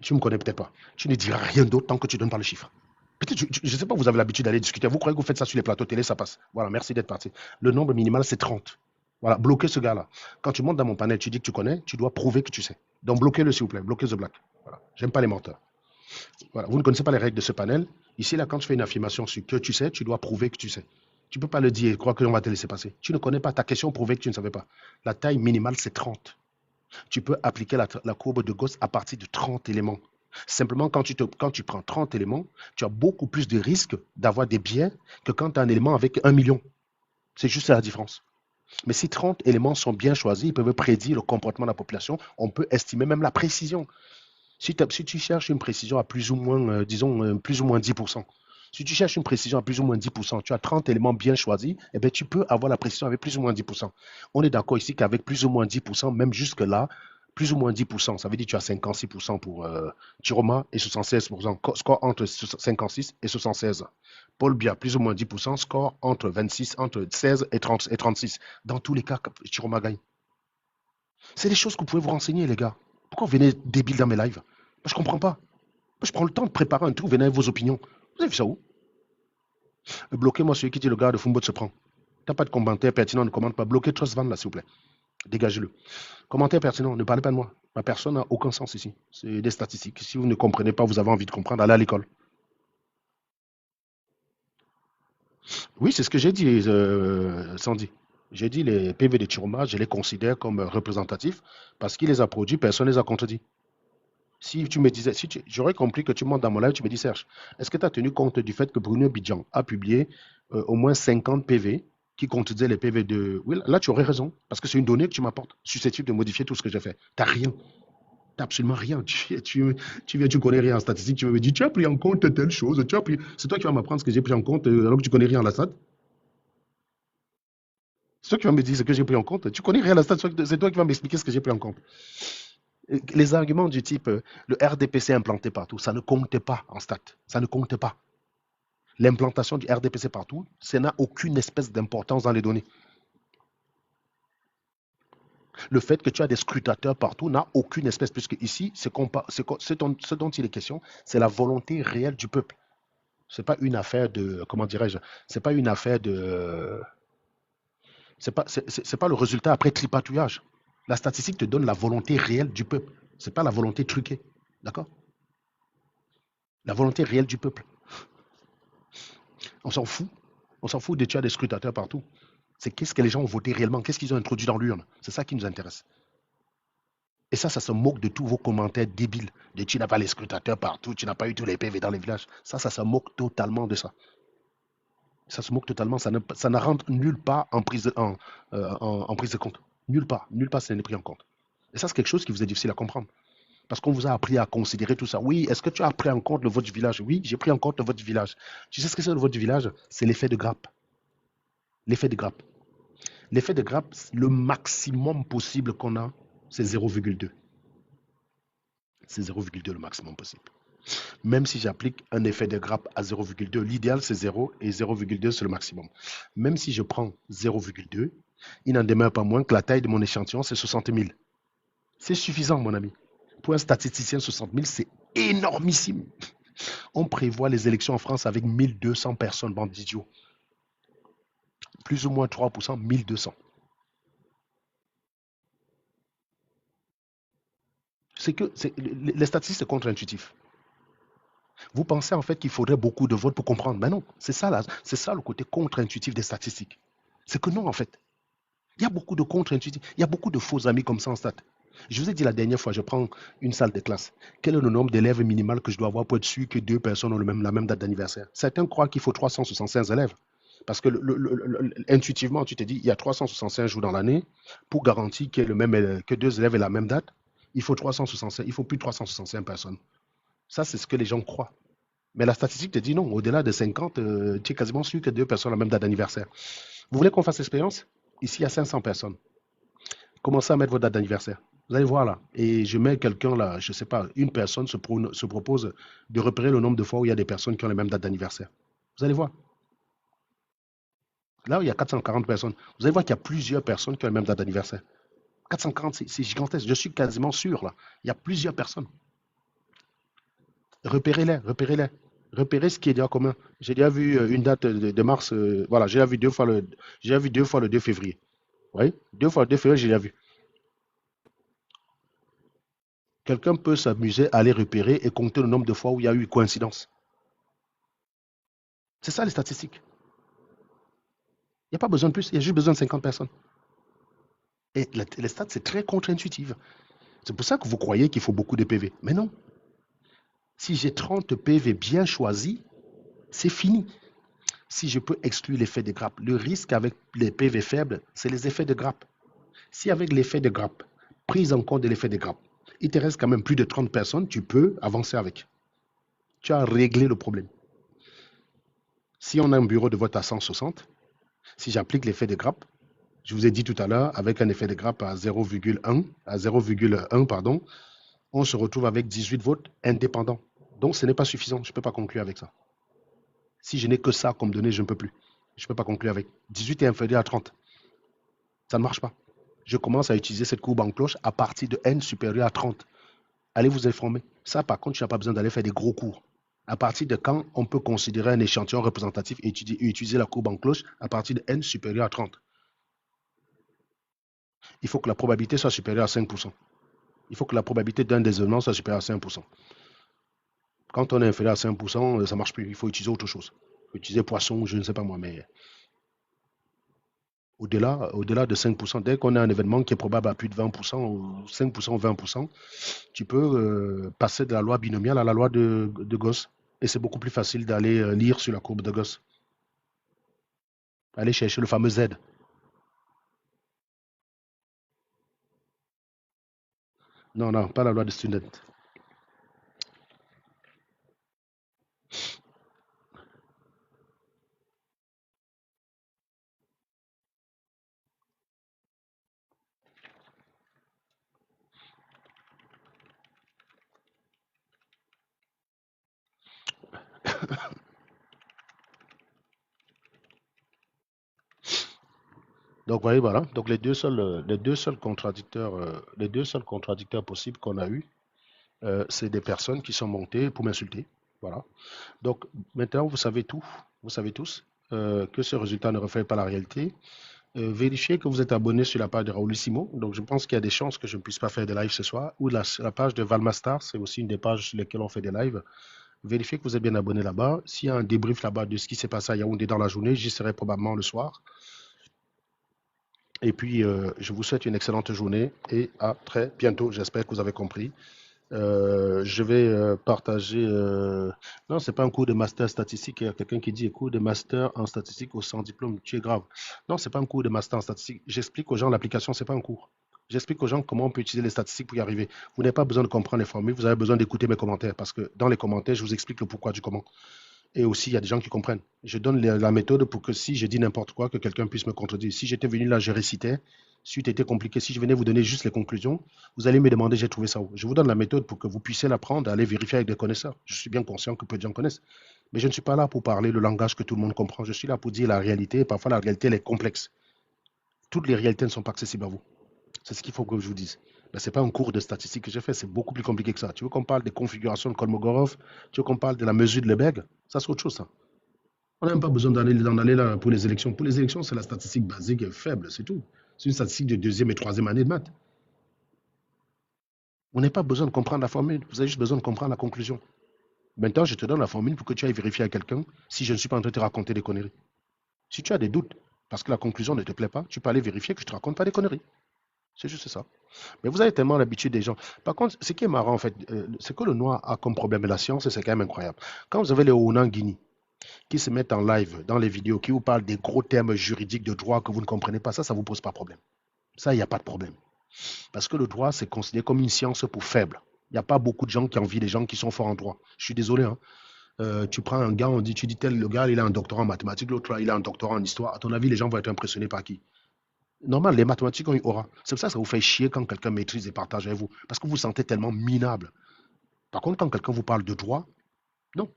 tu me connais peut-être pas. Tu ne diras rien d'autre tant que tu donnes pas le chiffre. Peut-être, je ne sais pas, vous avez l'habitude d'aller discuter. Vous croyez que vous faites ça sur les plateaux télé, ça passe. Voilà, merci d'être parti. Le nombre minimal, c'est 30. Voilà, bloquez ce gars-là. Quand tu montes dans mon panel, tu dis que tu connais, tu dois prouver que tu sais. Donc bloquez-le, s'il vous plaît. Bloquez The Black. Voilà. J'aime pas les menteurs. Voilà. Vous ne connaissez pas les règles de ce panel. Ici, là, quand tu fais une affirmation sur que tu sais, tu dois prouver que tu sais. Tu ne peux pas le dire et croire qu'on va te laisser passer. Tu ne connais pas ta question, prouver que tu ne savais pas. La taille minimale, c'est 30. Tu peux appliquer la courbe de Gauss à partir de 30 éléments. Simplement, quand tu prends 30 éléments, tu as beaucoup plus de risques d'avoir des biais que quand tu as un élément avec 1 million. C'est juste la différence. Mais si 30 éléments sont bien choisis, ils peuvent prédire le comportement de la population. On peut estimer même la précision. Si tu cherches une précision à plus ou moins, disons, plus ou moins 10%, si tu cherches une précision à plus ou moins 10%, tu as 30 éléments bien choisis, eh bien, tu peux avoir la précision avec plus ou moins 10%. On est d'accord ici qu'avec plus ou moins 10%, même jusque-là, plus ou moins 10%, ça veut dire que tu as 56% pour Chiroma et 76%, score entre 56 et 76. Paul Biya, plus ou moins 10%, score entre 26, entre 16 et 36. Dans tous les cas, Chiroma gagne. C'est des choses que vous pouvez vous renseigner, les gars. Pourquoi vous venez débile dans mes lives? Moi, je ne comprends pas. Moi, je prends le temps de préparer un truc, vous venez avec vos opinions. Vous avez vu ça où? Bloquez-moi celui qui dit le gars de Fumbo se prend. T'as pas de commentaire pertinent, ne commente pas. Bloquez Trust Van là, s'il vous plaît. Dégagez-le. Commentaire pertinent, ne parlez pas de moi. Ma personne n'a aucun sens ici. C'est des statistiques. Si vous ne comprenez pas, vous avez envie de comprendre, allez à l'école. Oui, c'est ce que j'ai dit, Sandy. J'ai dit les PV de Chiroma, je les considère comme représentatifs parce qu'il les a produits, personne ne les a contredits. Si tu me disais, j'aurais compris que tu montes dans mon live, tu me dis, Serge, est-ce que tu as tenu compte du fait que Bruno Bidjan a publié au moins 50 PV qui contredisaient les PV de... Oui, là, tu aurais raison, parce que c'est une donnée que tu m'apportes, susceptible de modifier tout ce que j'ai fait. Tu n'as rien. n'as absolument rien. Tu connais rien en statistique. Tu me dis, tu as pris en compte telle chose. C'est toi qui vas m'apprendre ce que j'ai pris en compte alors que tu connais rien à la stat. C'est toi qui vas me dire ce que j'ai pris en compte. Tu connais rien à la stat. C'est toi qui vas m'expliquer ce que j'ai pris en compte. Les arguments du type le RDPC implanté partout, ça ne compte pas en stat. Ça ne compte pas. L'implantation du RDPC partout, ça n'a aucune espèce d'importance dans les données. Le fait que tu as des scrutateurs partout n'a aucune espèce, puisque ici, ce dont il est question, c'est la volonté réelle du peuple. C'est pas une affaire de, comment dirais-je, c'est pas une affaire de, c'est pas le résultat après tripatouillage. La statistique te donne la volonté réelle du peuple. C'est pas la volonté truquée. D'accord? La volonté réelle du peuple. On s'en fout. On s'en fout de tu as des scrutateurs partout. C'est qu'est-ce que les gens ont voté réellement, qu'est-ce qu'ils ont introduit dans l'urne. C'est ça qui nous intéresse. Et ça se moque de tous vos commentaires débiles. De tu n'as pas les scrutateurs partout, tu n'as pas eu tous les PV dans les villages. Ça se moque totalement de ça. Ça se moque totalement. Ça ne rentre nulle part en prise de compte. Nulle part. Nulle part, ça n'est pris en compte. Et ça, c'est quelque chose qui vous est difficile à comprendre. Parce qu'on vous a appris à considérer tout ça. Oui, est-ce que tu as pris en compte le vote du village? Oui, j'ai pris en compte le vote du village. Tu sais ce que c'est le vote du village? C'est l'effet de grappe. L'effet de grappe. L'effet de grappe, le maximum possible qu'on a, c'est 0,2. C'est 0,2 le maximum possible. Même si j'applique un effet de grappe à 0,2, l'idéal c'est 0 et 0,2 c'est le maximum. Même si je prends 0,2, il n'en demeure pas moins que la taille de mon échantillon c'est 60 000. C'est suffisant mon ami. Pour un statisticien, 60 000 c'est énormissime. On prévoit les élections en France avec 1200 personnes, bande d'idiots. Plus ou moins 3%, 1200. Les statistiques c'est contre-intuitif. Vous pensez en fait qu'il faudrait beaucoup de votes pour comprendre. Mais non, c'est ça le côté contre-intuitif des statistiques. C'est que non, en fait. Il y a beaucoup de contre-intuitifs. Il y a beaucoup de faux amis comme ça en stat. Je vous ai dit la dernière fois, je prends une salle de classe. Quel est le nombre d'élèves minimal que je dois avoir pour être sûr que deux personnes ont la même date d'anniversaire? Certains croient qu'il faut 365 élèves. Parce que intuitivement, tu te dis, il y a 365 jours dans l'année. Pour garantir que deux élèves aient la même date, il faut plus de 365 personnes. Ça, c'est ce que les gens croient. Mais la statistique te dit non. Au-delà de 50, tu es quasiment sûr que deux personnes ont la même date d'anniversaire. Vous voulez qu'on fasse l'expérience? Ici, il y a 500 personnes. Commencez à mettre votre date d'anniversaire. Vous allez voir là. Et je mets quelqu'un là, je ne sais pas, une personne se propose de repérer le nombre de fois où il y a des personnes qui ont la même date d'anniversaire. Vous allez voir. Là, il y a 440 personnes. Vous allez voir qu'il y a plusieurs personnes qui ont la même date d'anniversaire. 440, c'est gigantesque. Je suis quasiment sûr là. Il y a plusieurs personnes. Repérez-les. Repérez ce qui est déjà commun. J'ai déjà vu une date de mars. Voilà, j'ai déjà vu deux fois le 2 février. Oui, 2 fois le 2 février, j'ai déjà vu. Quelqu'un peut s'amuser à aller repérer et compter le nombre de fois où il y a eu coïncidence. C'est ça les statistiques. Il n'y a pas besoin de plus, il y a juste besoin de 50 personnes. Et les stats, c'est très contre-intuitif. C'est pour ça que vous croyez qu'il faut beaucoup de PV. Mais non. Si j'ai 30 PV bien choisis, c'est fini. Si je peux exclure l'effet de grappe, le risque avec les PV faibles, c'est les effets de grappe. Si avec l'effet de grappe, prise en compte de l'effet de grappe, il te reste quand même plus de 30 personnes, tu peux avancer avec. Tu as réglé le problème. Si on a un bureau de vote à 160, si j'applique l'effet de grappe, je vous ai dit tout à l'heure, avec un effet de grappe à 0,1, pardon, on se retrouve avec 18 votes indépendants. Donc ce n'est pas suffisant, je ne peux pas conclure avec ça. Si je n'ai que ça comme données, je ne peux plus. Je ne peux pas conclure avec. 18 est inférieur à 30. Ça ne marche pas. Je commence à utiliser cette courbe en cloche à partir de n supérieur à 30. Allez vous informer. Ça, par contre, tu n'as pas besoin d'aller faire des gros cours. À partir de quand on peut considérer un échantillon représentatif et utiliser la courbe en cloche à partir de n supérieur à 30. Il faut que la probabilité soit supérieure à 5%. Il faut que la probabilité d'un des événements soit supérieure à 5%. Quand on est inférieur à 5%, ça ne marche plus. Il faut utiliser autre chose. Il faut utiliser poisson, je ne sais pas moi, mais au-delà de 5%, dès qu'on a un événement qui est probable à plus de 20%, ou 5% ou 20%, tu peux passer de la loi binomiale à la loi de Gauss. Et c'est beaucoup plus facile d'aller lire sur la courbe de Gauss. Aller chercher le fameux Z. Non, non, pas la loi de student. Donc, voyez, voilà. Donc, les deux seuls contradicteurs possibles qu'on a eus, c'est des personnes qui sont montées pour m'insulter. Voilà. Donc, maintenant, vous savez tout. Vous savez tous que ce résultat ne reflète pas la réalité. Vérifiez que vous êtes abonné sur la page de Raoul Simo. Donc, je pense qu'il y a des chances que je ne puisse pas faire de live ce soir. Ou la page de Valmastar, c'est aussi une des pages sur lesquelles on fait des lives. Vérifiez que vous êtes bien abonné là-bas. S'il y a un débrief là-bas de ce qui s'est passé à Yaoundé dans la journée, j'y serai probablement le soir. Et puis, je vous souhaite une excellente journée et à très bientôt. J'espère que vous avez compris. Je vais partager. Non, c'est pas un cours de master statistique. Il y a quelqu'un qui dit un cours de master en statistique au sans diplôme. Tu es grave. Non, c'est pas un cours de master en statistique. J'explique aux gens l'application, c'est pas un cours. J'explique aux gens comment on peut utiliser les statistiques pour y arriver. Vous n'avez pas besoin de comprendre les formules, vous avez besoin d'écouter mes commentaires parce que dans les commentaires, je vous explique le pourquoi du comment. Et aussi, il y a des gens qui comprennent. Je donne la méthode pour que si je dis n'importe quoi, que quelqu'un puisse me contredire. Si j'étais venu là, je récitais. Si c'était compliqué, si je venais vous donner juste les conclusions, vous allez me demander, j'ai trouvé ça où. Je vous donne la méthode pour que vous puissiez l'apprendre, aller vérifier avec des connaisseurs. Je suis bien conscient que peu de gens connaissent. Mais je ne suis pas là pour parler le langage que tout le monde comprend. Je suis là pour dire la réalité. Et parfois, la réalité, elle est complexe. Toutes les réalités ne sont pas accessibles à vous. C'est ce qu'il faut que je vous dise. Ce n'est pas un cours de statistique que j'ai fait, c'est beaucoup plus compliqué que ça. Tu veux qu'on parle des configurations de Kolmogorov? Tu veux qu'on parle de la mesure de Lebesgue? Ça, c'est autre chose, ça. On n'a même pas besoin d'en aller là pour les élections. Pour les élections, c'est la statistique basique et faible, c'est tout. C'est une statistique de deuxième et troisième année de maths. On n'a pas besoin de comprendre la formule, vous avez juste besoin de comprendre la conclusion. Maintenant, je te donne la formule pour que tu ailles vérifier à quelqu'un si je ne suis pas en train de te raconter des conneries. Si tu as des doutes, parce que la conclusion ne te plaît pas, tu peux aller vérifier que je ne te raconte pas des conneries. C'est juste ça. Mais vous avez tellement l'habitude des gens. Par contre, ce qui est marrant, en fait, c'est que le noir a comme problème la science, et c'est quand même incroyable. Quand vous avez les Ounan Guinée qui se mettent en live dans les vidéos, qui vous parlent des gros termes juridiques de droit que vous ne comprenez pas, ça ne vous pose pas de problème. Ça, il n'y a pas de problème. Parce que le droit, c'est considéré comme une science pour faibles. Il n'y a pas beaucoup de gens qui envient des gens qui sont forts en droit. Je suis désolé. Hein. Tu prends un gars, tu dis tel, le gars, il a un doctorat en mathématiques, l'autre, il a un doctorat en histoire. À ton avis, les gens vont être impressionnés par qui? Normal, les mathématiques ont eu aura. C'est pour ça que ça vous fait chier quand quelqu'un maîtrise et partage avec vous. Parce que vous vous sentez tellement minable. Par contre, quand quelqu'un vous parle de droit, non.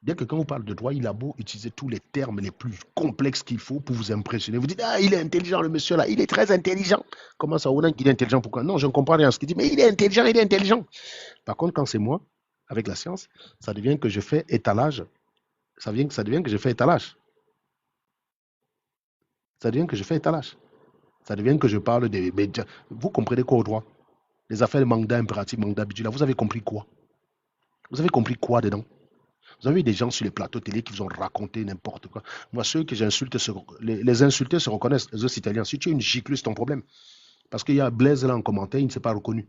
Dès que quelqu'un vous parle de droit, il a beau utiliser tous les termes les plus complexes qu'il faut pour vous impressionner. Vous dites, ah, il est intelligent, le monsieur là, il est très intelligent. Comment ça, Ounan, qu'il est intelligent? Pourquoi? Non, je ne comprends rien à ce qu'il dit, mais il est intelligent, il est intelligent. Par contre, quand c'est moi, avec la science, ça devient que je fais étalage. Ça devient que je fais étalage. Ça devient que je fais étalage. Ça devient que je parle des. Vous comprenez quoi au droit? Les affaires de mandat impératif, mandat habituel, là, vous avez compris quoi? Vous avez compris quoi dedans? Vous avez eu des gens sur les plateaux télé qui vous ont raconté n'importe quoi. Moi, ceux que j'insulte, les insultés se reconnaissent, les autres Italiens. Si tu es une giclue, c'est ton problème. Parce qu'il y a Blaise là en commentaire, il ne s'est pas reconnu.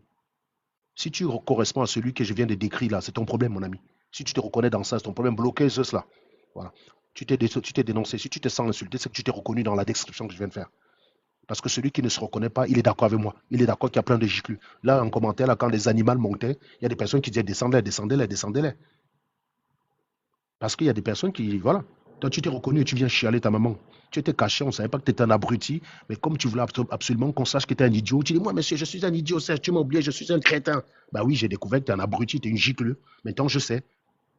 Si tu corresponds à celui que je viens de décrire là, c'est ton problème, mon ami. Si tu te reconnais dans ça, c'est ton problème. Bloquez cela. Voilà. Tu t'es dénoncé. Si tu te sens insulté, c'est que tu t'es reconnu dans la description que je viens de faire. Parce que celui qui ne se reconnaît pas, il est d'accord avec moi. Il est d'accord qu'il y a plein de giclus. Là, en commentaire, là, quand les animaux montaient, il y a des personnes qui disaient descendez-les, descendez-les, descendez-les. Parce qu'il y a des personnes qui, voilà. Toi, tu t'es reconnu et tu viens chialer ta maman. Tu étais caché, on ne savait pas que tu étais un abruti. Mais comme tu voulais absolument qu'on sache que tu es un idiot, tu dis, moi, monsieur, je suis un idiot, tu m'as oublié, je suis un crétin. Bah oui, j'ai découvert que tu es un abruti, tu es une giclue. Maintenant, je sais.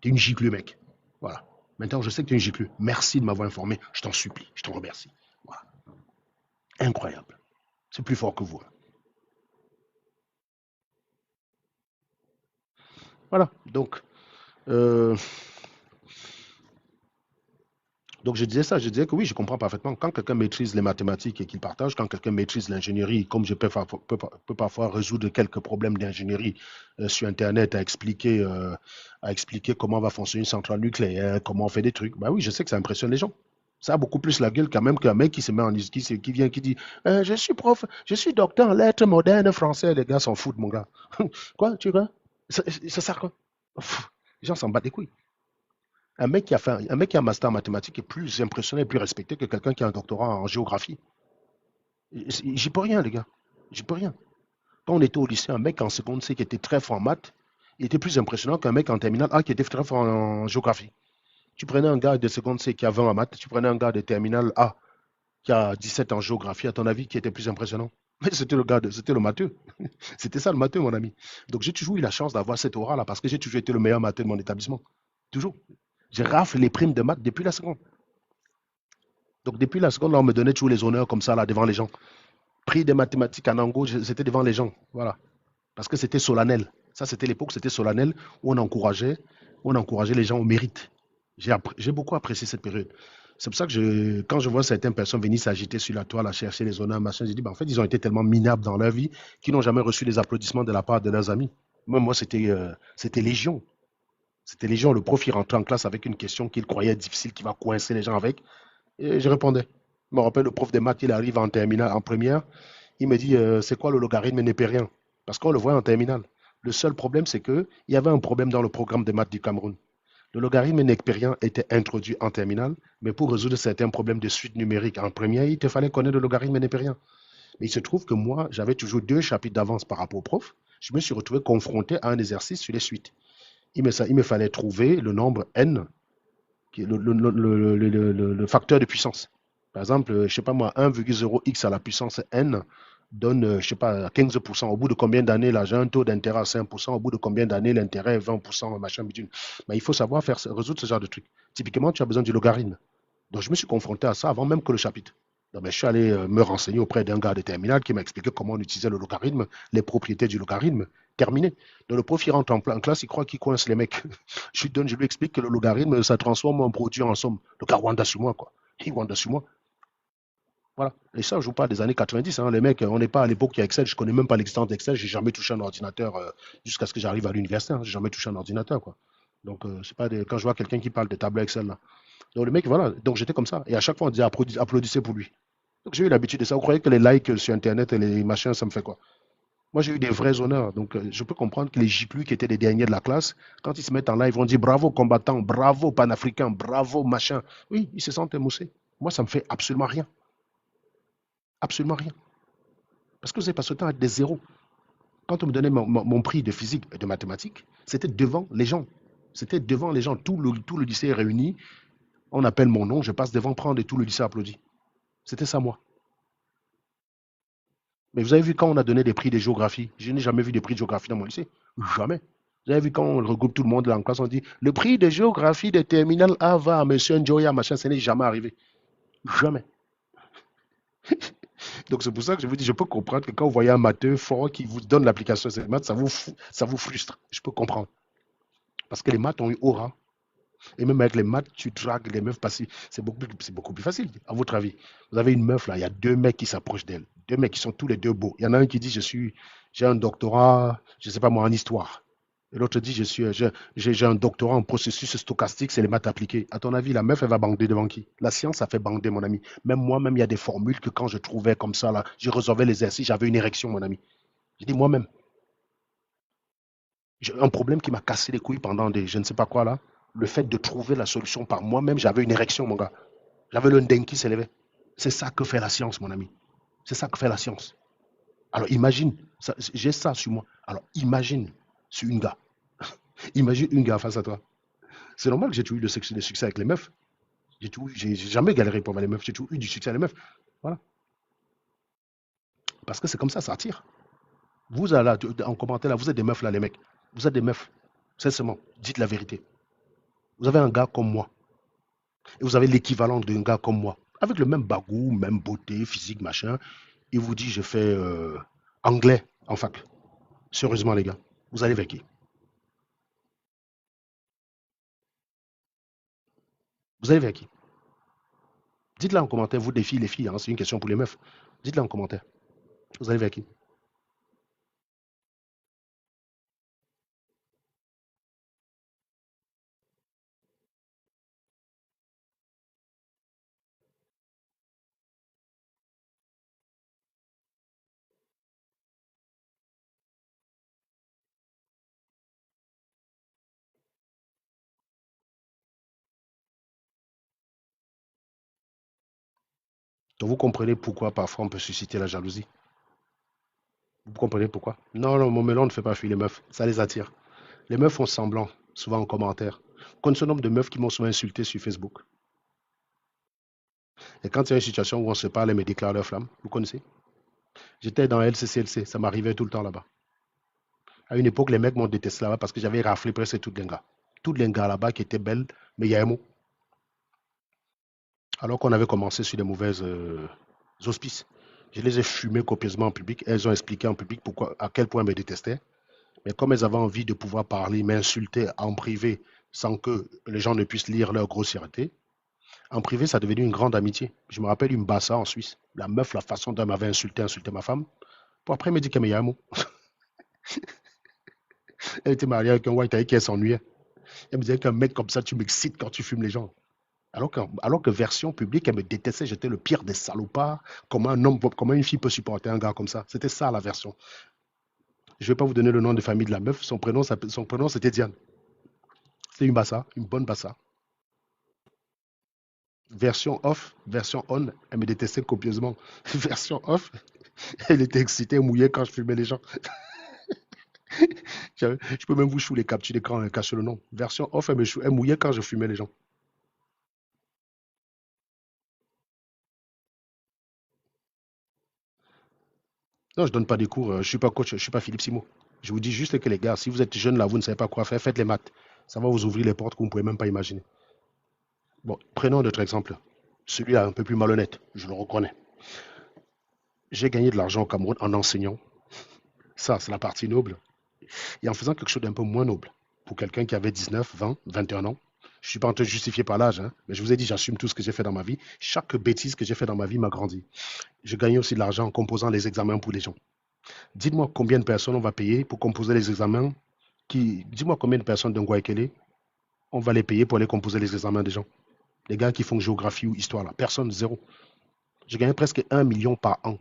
Tu es une giclue, mec. Voilà. Maintenant, je sais que tu es une giclue. Merci de m'avoir informé. Je t'en supplie. Je t'en remercie. Voilà. Incroyable. C'est plus fort que vous. Voilà. Donc, je disais ça, je disais que oui, je comprends parfaitement. Quand quelqu'un maîtrise les mathématiques et qu'il partage, quand quelqu'un maîtrise l'ingénierie, comme je peux parfois résoudre quelques problèmes d'ingénierie sur Internet, à expliquer comment va fonctionner une centrale nucléaire, comment on fait des trucs, bah oui, je sais que ça impressionne les gens. Ça a beaucoup plus la gueule quand même qu'un mec qui se met en qui vient, qui dit je suis prof, je suis docteur en lettres modernes français. Les gars s'en foutent, mon gars. Quoi, tu vois? Ça sert à quoi? Les gens s'en battent les couilles. Un mec qui a un master en mathématiques est plus impressionné et plus respecté que quelqu'un qui a un doctorat en géographie. J'y peux rien, les gars. J'y peux rien. Quand on était au lycée, un mec en seconde C qui était très fort en maths, il était plus impressionnant qu'un mec en terminale A qui était très fort en géographie. Tu prenais un gars de seconde C qui a 20 en maths, tu prenais un gars de terminale A qui a 17 en géographie, à ton avis, qui était plus impressionnant? Mais c'était le gars, c'était le matheux. C'était ça le matheux, mon ami. Donc j'ai toujours eu la chance d'avoir cette aura-là parce que j'ai toujours été le meilleur matheux de mon établissement. Toujours. Je rafle les primes de maths depuis la seconde. Donc depuis la seconde, là, on me donnait toujours les honneurs comme ça, là, devant les gens. Prix des mathématiques en Ango, c'était devant les gens. Voilà. Parce que c'était solennel. Ça, c'était l'époque, c'était solennel, où on encourageait les gens au mérite. J'ai beaucoup apprécié cette période. C'est pour ça que quand je vois certaines personnes venir s'agiter sur la toile à chercher les honneurs, machin, je dis, bah, en fait, ils ont été tellement minables dans leur vie qu'ils n'ont jamais reçu les applaudissements de la part de leurs amis. Moi, c'était légion. C'était légion. Le prof, il rentrait en classe avec une question qu'il croyait difficile, qui va coincer les gens avec. Et je répondais. Je me rappelle, le prof de maths, il arrive en terminale, en première. Il me dit, c'est quoi le logarithme népérien? Parce qu'on le voit en terminale. Le seul problème, c'est qu'il y avait un problème dans le programme de maths du Cameroun. Le logarithme népérien était introduit en terminale, mais pour résoudre certains problèmes de suite numérique en première, il te fallait connaître le logarithme népérien. Mais il se trouve que moi, j'avais toujours 2 chapitres d'avance par rapport au prof. Je me suis retrouvé confronté à un exercice sur les suites. Il me fallait trouver le nombre n, qui est le facteur de puissance. Par exemple, je ne sais pas moi, 1,0x à la puissance n donne, je ne sais pas, 15%. Au bout de combien d'années, là, j'ai un taux d'intérêt à 5%. Au bout de combien d'années, l'intérêt est 20%, machin, bidule. Mais il faut savoir résoudre ce genre de truc. Typiquement, tu as besoin du logarithme. Donc, je me suis confronté à ça avant même que le chapitre. Donc, je suis allé me renseigner auprès d'un gars de terminale qui m'a expliqué comment on utilisait le logarithme, les propriétés du logarithme. Terminé. Donc, le prof, il rentre en classe, il croit qu'il coince les mecs. Je lui explique que le logarithme, ça transforme un produit en somme. Le gars wanda sur moi, quoi. Il wanda sur moi. Voilà. Et ça, je vous parle des années 90. Hein. Les mecs, on n'est pas à l'époque qui a Excel. Je ne connais même pas l'existence d'Excel. J'ai jamais touché un ordinateur jusqu'à ce que j'arrive à l'université. Hein. J'ai jamais touché un ordinateur, quoi. Donc, c'est pas quand je vois quelqu'un qui parle de tableau Excel, là. Donc, le mec, voilà. Donc, j'étais comme ça. Et à chaque fois, on disait applaudissez pour lui. Donc, j'ai eu l'habitude de ça. Vous croyez que les likes sur Internet et les machins, ça me fait quoi? Moi, j'ai eu des vrais honneurs. Donc, je peux comprendre que les giclus qui étaient les derniers de la classe, quand ils se mettent en live, ils vont dire bravo combattant, bravo panafricain, bravo machin. Oui, ils se sentent émoussés. Moi, ça me fait absolument rien. Absolument rien. Parce que vous avez passé le temps à des zéros. Quand on me donnait mon prix de physique et de mathématiques, c'était devant les gens. C'était devant les gens. Tout le lycée est réuni. On appelle mon nom, je passe devant prendre et tout le lycée applaudit. C'était ça, moi. Mais vous avez vu quand on a donné des prix de géographie, je n'ai jamais vu des prix de géographie dans mon lycée. Jamais. Vous avez vu quand on regroupe tout le monde là en classe, on dit le prix de géographie de terminal A va à monsieur Njoya, machin, ça n'est jamais arrivé. Jamais. Donc c'est pour ça que je vous dis, je peux comprendre que quand vous voyez un matheux fort qui vous donne l'application de cette maths, ça vous frustre. Je peux comprendre. Parce que les maths ont eu aura. Et même avec les maths, tu dragues les meufs parce que c'est beaucoup plus facile, à votre avis. Vous avez une meuf là, il y a 2 mecs qui s'approchent d'elle. 2 mecs qui sont tous les deux beaux. Il y en a un qui dit j'ai un doctorat, je ne sais pas moi, en histoire. Et l'autre dit j'ai un doctorat en processus stochastique, c'est les maths appliquées. À ton avis, la meuf, elle va bander devant qui? La science, ça fait bander, mon ami. Même moi-même, il y a des formules que quand je trouvais comme ça, là, je résolvais l'exercice, j'avais une érection, mon ami. Je dis moi-même, j'ai un problème qui m'a cassé les couilles pendant je ne sais pas quoi là. Le fait de trouver la solution par moi-même, j'avais une érection, mon gars. J'avais le ndeng qui s'élevait. C'est ça que fait la science, mon ami. C'est ça que fait la science. Alors imagine, j'ai ça sur moi. Alors imagine sur une gars. Imagine une gars face à toi. C'est normal que j'ai toujours eu le succès avec les meufs. J'ai jamais galéré pour avoir les meufs. J'ai toujours eu du succès avec les meufs. Voilà. Parce que c'est comme ça attire. Vous, là, en commentaire, là, vous êtes des meufs, là, les mecs. Vous êtes des meufs. Sincèrement, dites la vérité. Vous avez un gars comme moi. Et vous avez l'équivalent d'un gars comme moi. Avec le même bagou, même beauté, physique, machin. Il vous dit, je fais anglais en fac. Sérieusement, les gars, vous allez vers qui? Vous allez vers qui? Dites-le en commentaire, vous, des filles, les filles, hein, c'est une question pour les meufs. Dites-le en commentaire. Vous allez vers qui? Donc vous comprenez pourquoi parfois on peut susciter la jalousie. Vous comprenez pourquoi? Non, non, mon melon ne fait pas fuir les meufs. Ça les attire. Les meufs font semblant, souvent en commentaire. Vous connaissez ce nombre de meufs qui m'ont souvent insulté sur Facebook. Et quand il y a une situation où on se parle, elles me déclarent leur flamme. Vous connaissez? J'étais dans LCCLC, ça m'arrivait tout le temps là-bas. À une époque, les mecs m'ont détesté là-bas parce que j'avais raflé presque toutes les gars. Toutes les gars là-bas qui étaient belles, mais il y a un mot. Alors qu'on avait commencé sur des mauvaises auspices. Je les ai fumées copieusement en public. Elles ont expliqué en public pourquoi, à quel point elles me détestaient. Mais comme elles avaient envie de pouvoir parler, m'insulter en privé sans que les gens ne puissent lire leur grossièreté, en privé, ça a devenu une grande amitié. Je me rappelle une Bassa en Suisse. La meuf, la façon dont elle m'avait insulté ma femme. Pour après, elle me dit qu'elle me y a un mot. Elle était mariée avec un white avec qui elle s'ennuyait. Elle me disait qu'un mec comme ça, tu m'excites quand tu fumes les gens. Alors que version publique, elle me détestait, j'étais le pire des salopards. Comment une fille peut supporter un gars comme ça? C'était ça la version. Je ne vais pas vous donner le nom de famille de la meuf. Son prénom c'était Diane. C'est une bassa, une bonne bassa. Version off, version on, elle me détestait copieusement. Version off, elle était excitée, mouillée quand je fumais les gens. Je peux même vous chou les captures d'écran et cacher le nom. Version off, elle mouillait quand je fumais les gens. Non, je ne donne pas des cours, je ne suis pas coach, je ne suis pas Philippe Simo. Je vous dis juste que les gars, si vous êtes jeunes là, vous ne savez pas quoi faire, faites les maths. Ça va vous ouvrir les portes que vous ne pouvez même pas imaginer. Bon, prenons notre exemple. Celui-là, un peu plus malhonnête, je le reconnais. J'ai gagné de l'argent au Cameroun en enseignant. Ça, c'est la partie noble. Et en faisant quelque chose d'un peu moins noble. Pour quelqu'un qui avait 19, 20, 21 ans. Je ne suis pas en train de justifier par l'âge, hein, mais je vous ai dit, j'assume tout ce que j'ai fait dans ma vie. Chaque bêtise que j'ai fait dans ma vie m'a grandi. Je gagnais aussi de l'argent en composant les examens pour les gens. Dites-moi combien de personnes on va payer pour composer les examens. Dis-moi combien de personnes d'un Guayaquil on va les payer pour aller composer les examens des gens. Les gars qui font géographie ou histoire là. Personne, zéro. Je gagnais presque 1 million par an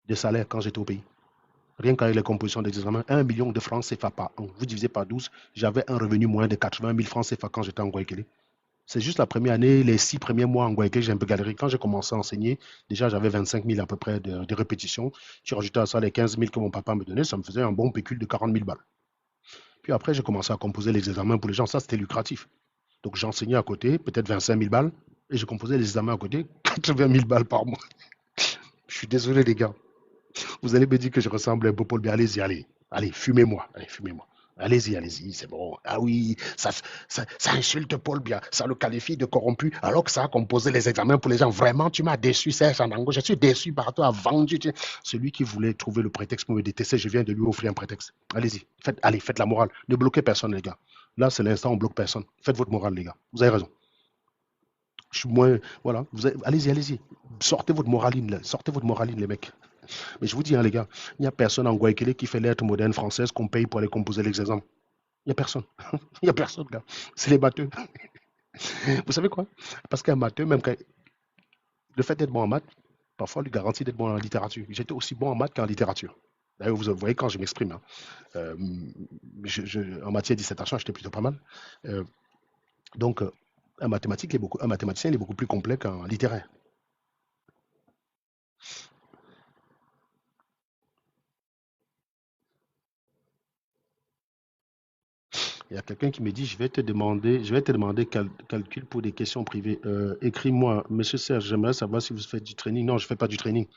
de salaire quand j'étais au pays. Rien qu'avec les compositions des examens, 1 million de francs CFA par an. Vous divisez par 12, j'avais un revenu moyen de 80 000 francs CFA quand j'étais en Guayaquil. C'est juste la première année, les 6 premiers mois en Guayaquil, j'ai un peu galéré. Quand j'ai commencé à enseigner, déjà j'avais 25 000 à peu près de répétitions. Tu rajoutais à ça les 15 000 que mon papa me donnait, ça me faisait un bon pécule de 40 000 balles. Puis après, j'ai commencé à composer les examens pour les gens. Ça, c'était lucratif. Donc j'enseignais à côté, peut-être 25 000 balles, et je composais les examens à côté, 80 000 balles par mois. Je suis désolé, les gars. Vous allez me dire que je ressemble à un beau Paul, mais allez-y, allez. Allez, fumez-moi. Allez, fumez-moi. Allez-y, allez-y, c'est bon. Ah oui, ça insulte Paul Biya, ça le qualifie de corrompu, alors que ça a composé les examens pour les gens. Vraiment, tu m'as déçu, Serge Andango. Je suis déçu par toi, vendu. Celui qui voulait trouver le prétexte pour me détester, je viens de lui offrir un prétexte. Allez-y, allez, faites la morale. Ne bloquez personne, les gars. Là, c'est l'instant où on bloque personne. Faites votre morale, les gars. Vous avez raison. Je suis moins. Voilà. Allez-y, allez-y. Sortez votre moraline, les mecs. Mais je vous dis, hein, les gars, il n'y a personne en Guayaquil qui fait lettre moderne française qu'on paye pour aller composer les examens. Il n'y a personne. Il n'y a personne, gars. C'est les matheux. Vous savez quoi? Parce qu'un matheux, même quand le fait d'être bon en maths, parfois lui garantit d'être bon en littérature. J'étais aussi bon en maths qu'en littérature. D'ailleurs, vous voyez quand je m'exprime, hein, euh, en matière de dissertation, j'étais plutôt pas mal. Euh, donc, un mathématicien il est beaucoup plus complet qu'un littéraire. Il y a quelqu'un qui me dit, je vais te demander calcul pour des questions privées. Écris-moi, Monsieur Serge, j'aimerais savoir si vous faites du training. Non, je ne fais pas du training.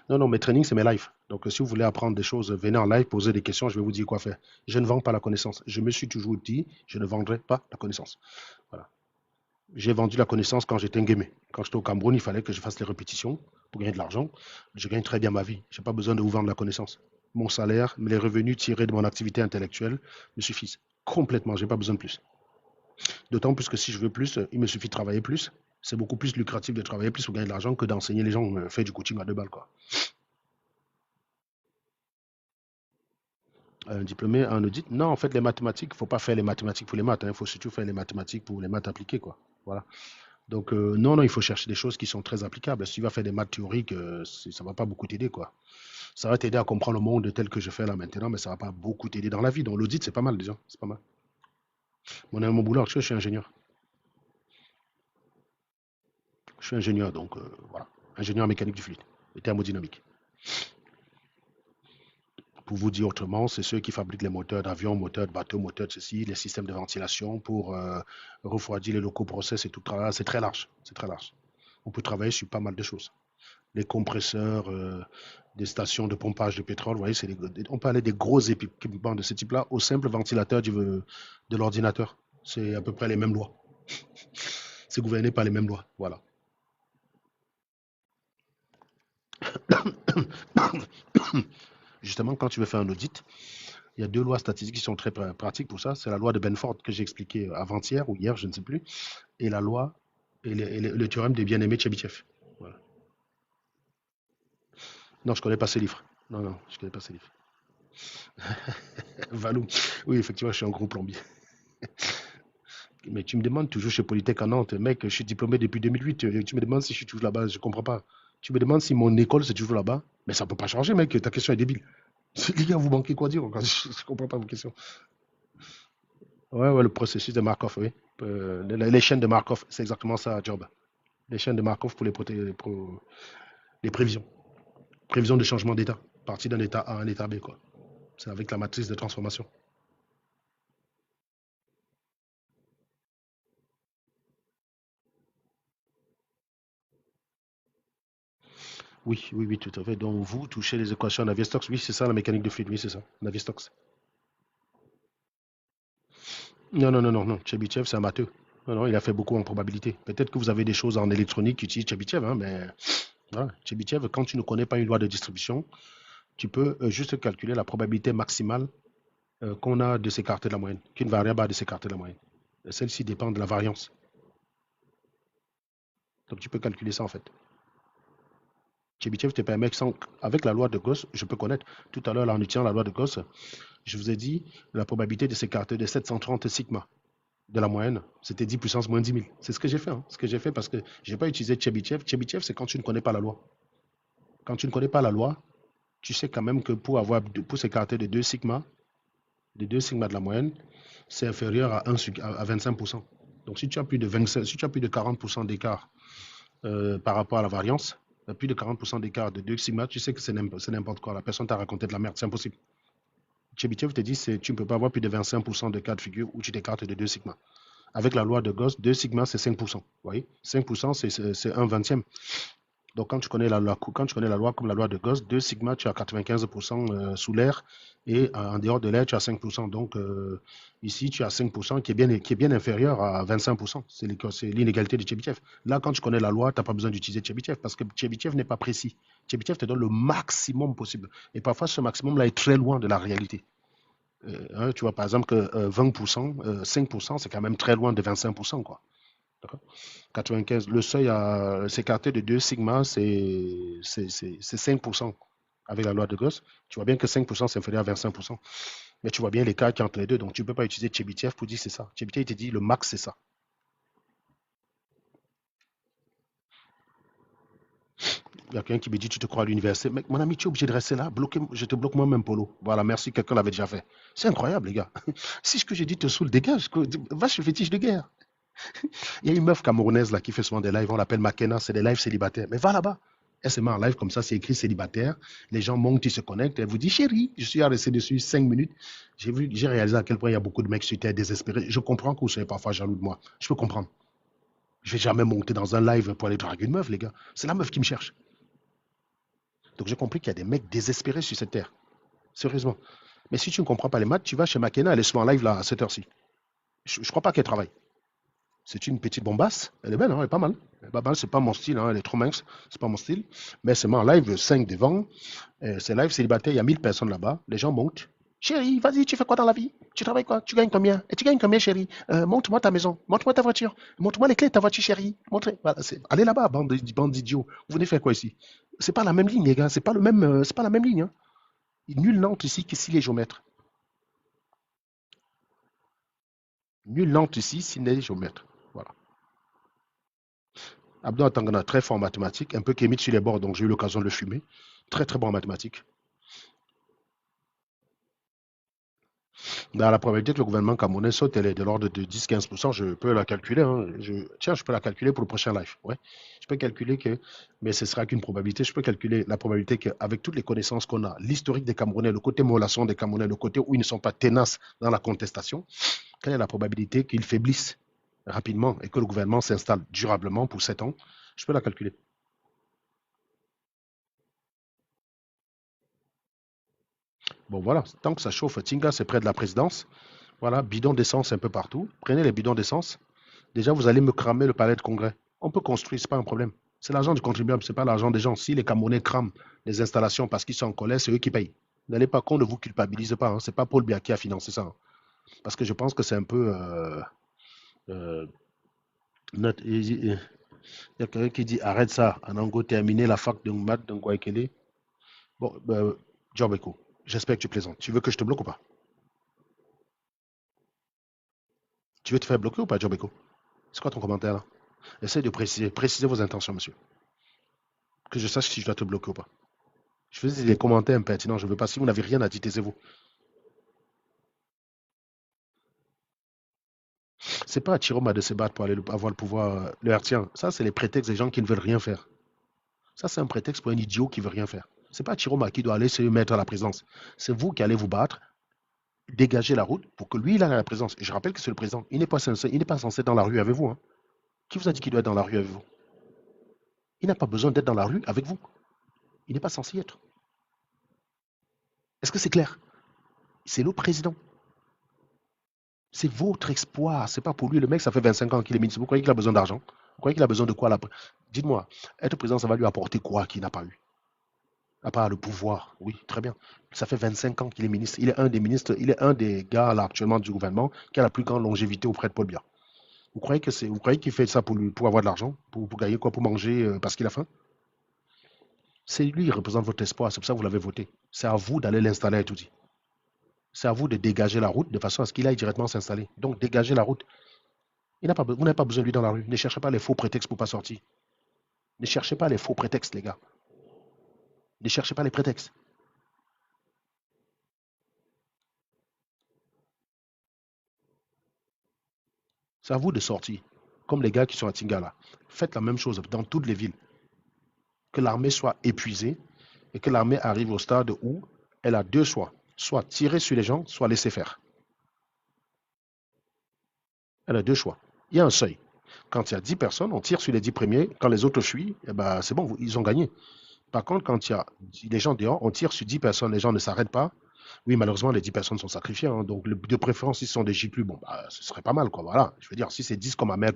Non, non, mes trainings, c'est mes lives. Donc, si vous voulez apprendre des choses, venez en live, posez des questions, je vais vous dire quoi faire. Je ne vends pas la connaissance. Je me suis toujours dit, je ne vendrai pas la connaissance. Voilà. J'ai vendu la connaissance quand j'étais un gamer. Quand j'étais au Cameroun, il fallait que je fasse les répétitions pour gagner de l'argent. Je gagne très bien ma vie. Je n'ai pas besoin de vous vendre la connaissance. Mon salaire, les revenus tirés de mon activité intellectuelle me suffisent complètement. Je n'ai pas besoin de plus. D'autant plus que si je veux plus, il me suffit de travailler plus. C'est beaucoup plus lucratif de travailler plus pour gagner de l'argent que d'enseigner les gens, faire du coaching à 2 balles, quoi. Un diplômé en audit? Non, en fait, les mathématiques, il ne faut pas faire les mathématiques pour les maths. Il faut surtout faire les mathématiques pour les maths appliquées, quoi. Voilà. Donc, non, non, il faut chercher des choses qui sont très applicables. Si tu vas faire des maths théoriques, ça ne va pas beaucoup t'aider, quoi. Ça va t'aider à comprendre le monde tel que je fais là maintenant, mais ça ne va pas beaucoup t'aider dans la vie. Donc, l'audit, c'est pas mal déjà. C'est pas mal. Mon boulot, je suis ingénieur. Je suis ingénieur, donc voilà. Ingénieur en mécanique du fluide et thermodynamique. Pour vous dire autrement, c'est ceux qui fabriquent les moteurs d'avion, moteurs de bateau, moteurs de ceci, les systèmes de ventilation pour refroidir les locaux process et tout. C'est très large. C'est très large. On peut travailler sur pas mal de choses. Les compresseurs, des stations de pompage de pétrole, vous voyez, on peut aller des gros équipements de ce type-là au simple ventilateur de l'ordinateur. C'est à peu près les mêmes lois. C'est gouverné par les mêmes lois. Voilà. Justement, quand tu veux faire un audit, il y a deux lois statistiques qui sont très pratiques pour ça. C'est la loi de Benford que j'ai expliqué avant-hier ou hier, je ne sais plus, et la loi et le théorème des bien-aimés de Chebyshev. Voilà. Non, je ne connais pas ces livres. Non, je ne connais pas ces livres. Valou. Oui, effectivement, je suis un gros plombier. Mais tu me demandes toujours chez Polytech à Nantes, mec, je suis diplômé depuis 2008. Tu me demandes si je suis toujours là-bas, je ne comprends pas. Tu me demandes si mon école c'est toujours là-bas, mais ça ne peut pas changer, mec. Ta question est débile. Les gars, vous manquez quoi dire? Je ne comprends pas vos questions. Ouais, le processus de Markov, oui. Les chaînes de Markov, c'est exactement ça, Job. Les chaînes de Markov pour les prévisions. Prévision de changement d'état. Partir d'un état A à un état B, quoi. C'est avec la matrice de transformation. Oui, tout à fait. Donc, vous touchez les équations Navier-Stokes. Oui, c'est ça, la mécanique de fluide. Oui, c'est ça, Navier-Stokes. Non. Chebyshev, c'est un matheux. Non, il a fait beaucoup en probabilité. Peut-être que vous avez des choses en électronique qui utilisent Chebyshev, hein, mais voilà. Chebyshev, quand tu ne connais pas une loi de distribution, tu peux juste calculer la probabilité maximale qu'on a de s'écarter de la moyenne, qu'une variable a de s'écarter de la moyenne. Celle-ci dépend de la variance. Donc, tu peux calculer ça, en fait. Chebyshev te permet, avec la loi de Gauss, je peux connaître. Tout à l'heure, là, en utilisant la loi de Gauss, je vous ai dit la probabilité de s'écarter de 730 sigma de la moyenne, c'était 10 puissance moins 10 000. C'est ce que j'ai fait. Hein. Ce que j'ai fait parce que je n'ai pas utilisé Chebyshev. Chebyshev, c'est quand tu ne connais pas la loi. Quand tu ne connais pas la loi, tu sais quand même que pour s'écarter de 2 sigma de la moyenne, c'est inférieur à 25%. Donc si tu as plus de 40% d'écart par rapport à la variance, plus de 40% d'écart de 2 sigma, tu sais que c'est n'importe quoi. La personne t'a raconté de la merde, c'est impossible. Chebyshev te dit tu ne peux pas avoir plus de 25% de cas de figure où tu t'écartes de 2 sigma. Avec la loi de Gauss, 2 sigma, c'est 5%. Vous voyez, 5%, c'est 1 vingtième. Donc, quand tu connais la loi comme la loi de Gauss, 2 sigma, tu as 95% sous l'air et en dehors de l'air, tu as 5%. Donc, ici, tu as 5% qui est bien inférieur à 25%. C'est l'inégalité de Chebyshev. Là, quand tu connais la loi, tu n'as pas besoin d'utiliser Chebyshev parce que Chebyshev n'est pas précis. Chebyshev te donne le maximum possible. Et parfois, ce maximum-là est très loin de la réalité. Tu vois, par exemple, que 20%, 5%, c'est quand même très loin de 25%, quoi. D'accord. 95, le seuil à s'écarter de 2 sigma, c'est 5% avec la loi de Gauss. Tu vois bien que 5%, c'est inférieur à 25%. Mais tu vois bien l'écart qui est entre les deux. Donc, tu ne peux pas utiliser Chebyshev pour dire c'est ça. Chebyshev, il te dit le max, c'est ça. Il y a quelqu'un qui me dit tu te crois à l'université. Mec, mon ami, tu es obligé de rester là. Je te bloque moi-même, Polo. Voilà, merci, quelqu'un l'avait déjà fait. C'est incroyable, les gars. Si ce que j'ai dit te saoule, dégage. Va chez fétiche de guerre. Il y a une meuf camerounaise là qui fait souvent des lives, on l'appelle Makena, c'est des lives célibataires. Mais va là-bas. Elle se met en live comme ça, c'est écrit célibataire. Les gens montent, ils se connectent. Elle vous dit, chérie, je suis resté dessus 5 minutes. J'ai réalisé à quel point il y a beaucoup de mecs sur Terre désespérés. Je comprends que vous soyez parfois jaloux de moi. Je peux comprendre. Je vais jamais monter dans un live pour aller draguer une meuf, les gars. C'est la meuf qui me cherche. Donc j'ai compris qu'il y a des mecs désespérés sur cette terre. Sérieusement. Mais si tu ne comprends pas les maths, tu vas chez Makena, elle est souvent en live là à cette heure-ci. Je ne crois pas qu'elle travaille. C'est une petite bombasse. Elle est belle, hein, elle est pas mal. Elle est pas mal, c'est pas mon style, hein, elle est trop mince. C'est pas mon style. Mais c'est en live 5 devant. C'est live célibataire, il y a 1000 personnes là-bas. Les gens montent. Chérie, vas-y, tu fais quoi dans la vie? Tu travailles quoi? Tu gagnes combien? Et tu gagnes combien, chérie? Montre-moi ta maison. Montre-moi ta voiture. Montre-moi les clés de ta voiture, chérie. Voilà, allez là-bas, bande d'idiots. Vous venez faire quoi ici? C'est pas la même ligne, les gars. C'est pas la même ligne. Hein. Nul n'entre ici qu'ici les géomètres. Nul n'entre ici s'il n'est géomètre. Voilà. Abdou Atangana, très fort en mathématiques, un peu kémite sur les bords, donc j'ai eu l'occasion de le fumer. Très très bon en mathématiques. Dans la probabilité que le gouvernement camerounais saute, elle est de l'ordre de 10-15%. Je peux la calculer, hein. Tiens, je peux la calculer pour le prochain live. Ouais. Je peux calculer que, mais ce sera qu'une probabilité. Je peux calculer la probabilité qu'avec toutes les connaissances qu'on a, l'historique des Camerounais, le côté mollasson des Camerounais, le côté où ils ne sont pas tenaces dans la contestation, quelle est la probabilité qu'ils faiblissent rapidement et que le gouvernement s'installe durablement pour 7 ans? Je peux la calculer. Bon, voilà. Tant que ça chauffe, Tinga, c'est près de la présidence. Voilà, bidons d'essence un peu partout. Prenez les bidons d'essence. Déjà, vous allez me cramer le palais de congrès. On peut construire, c'est pas un problème. C'est l'argent du contribuable, c'est pas l'argent des gens. Si les Camerounais crament les installations parce qu'ils sont en colère, c'est eux qui payent. N'allez pas qu'on ne vous culpabilise pas. Hein. C'est pas Paul Biya qui a financé ça. Hein. Parce que je pense que c'est un peu. Euh, il y a quelqu'un qui dit arrête ça. Anango terminé la fac de Ngmat de Ngwaikele. Bon, Djobeko, j'espère que tu plaisantes. Tu veux que je te bloque ou pas? Tu veux te faire bloquer ou pas, Djobeko? C'est quoi ton commentaire là? Essaye de préciser. Précisez vos intentions, monsieur. Que je sache si je dois te bloquer ou pas. Je faisais des commentaires impertinents. Je ne veux pas. Si vous n'avez rien à dire, taisez-vous. C'est pas à Chiroma de se battre pour aller avoir le pouvoir. Le hertien. Ça, c'est les prétextes des gens qui ne veulent rien faire. Ça, c'est un prétexte pour un idiot qui veut rien faire. C'est pas Chiroma qui doit aller se mettre à la présence. C'est vous qui allez vous battre, dégager la route pour que lui, il aille à la présence. Et je rappelle que c'est le président. Il n'est pas censé, être dans la rue avec vous. Hein. Qui vous a dit qu'il doit être dans la rue avec vous? Il n'a pas besoin d'être dans la rue avec vous. Il n'est pas censé y être. Est-ce que c'est clair? C'est le président. C'est votre exploit. C'est pas pour lui. Le mec, ça fait 25 ans qu'il est ministre. Vous croyez qu'il a besoin d'argent? Vous croyez qu'il a besoin de quoi là? Dites-moi, être président, ça va lui apporter quoi qu'il n'a pas eu? À part le pouvoir. Oui, très bien. Ça fait 25 ans qu'il est ministre. Il est un des ministres, il est un des gars là actuellement du gouvernement qui a la plus grande longévité auprès de Paul Biya. Vous croyez qu'il fait ça pour avoir de l'argent? Pour gagner quoi? Pour manger parce qu'il a faim? C'est lui qui représente votre espoir. C'est pour ça que vous l'avez voté. C'est à vous d'aller l'installer et tout dit. C'est à vous de dégager la route de façon à ce qu'il aille directement s'installer. Donc, dégagez la route. Vous n'avez pas besoin de lui dans la rue. Ne cherchez pas les faux prétextes pour ne pas sortir. Ne cherchez pas les faux prétextes, les gars. Ne cherchez pas les prétextes. C'est à vous de sortir. Comme les gars qui sont à Tingala. Faites la même chose dans toutes les villes. Que l'armée soit épuisée et que l'armée arrive au stade où elle a deux choix. Soit tirer sur les gens, soit laisser faire. Elle a deux choix. Il y a un seuil. Quand il y a 10 personnes, on tire sur les 10 premiers. Quand les autres fuient, eh ben, c'est bon, ils ont gagné. Par contre, quand il y a les gens dehors, on tire sur 10 personnes, les gens ne s'arrêtent pas. Oui, malheureusement, les 10 personnes sont sacrifiées. Hein. Donc, de préférence, si ce sont des J+, bon, bah, ce serait pas mal, quoi. Voilà. Je veux dire, si c'est 10 comme Amer,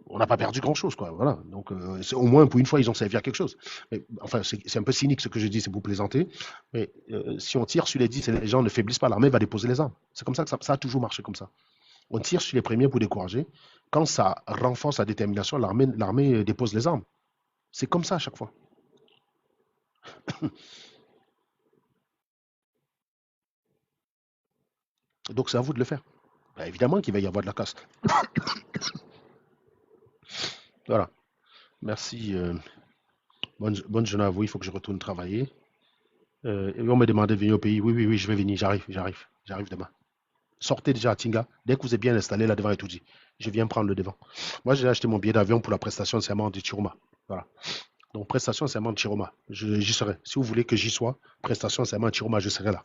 on n'a pas perdu grand-chose, quoi. Voilà. Donc, au moins, pour une fois, ils ont servi à quelque chose. Mais, enfin, c'est un peu cynique ce que je dis, c'est pour plaisanter. Mais si on tire sur les 10 et les gens ne faiblissent pas, l'armée va déposer les armes. C'est comme ça que ça a toujours marché comme ça. On tire sur les premiers pour décourager. Quand ça renforce la détermination, l'armée dépose les armes. C'est comme ça à chaque fois. Donc c'est à vous de le faire. Ben, évidemment qu'il va y avoir de la casse. Voilà. Merci. Bonne journée à vous. Il faut que je retourne travailler. Et on me demandait de venir au pays. Oui, oui, oui, je vais venir. J'arrive demain. Sortez déjà à Tinga. Dès que vous êtes bien installé là devant et tout dit, je viens prendre le devant. Moi, j'ai acheté mon billet d'avion pour la prestation de serment de Chiroma. Voilà. Donc, prestation de serment de Chiroma. J'y serai. Si vous voulez que j'y sois, prestation de serment de Chiroma, je serai là.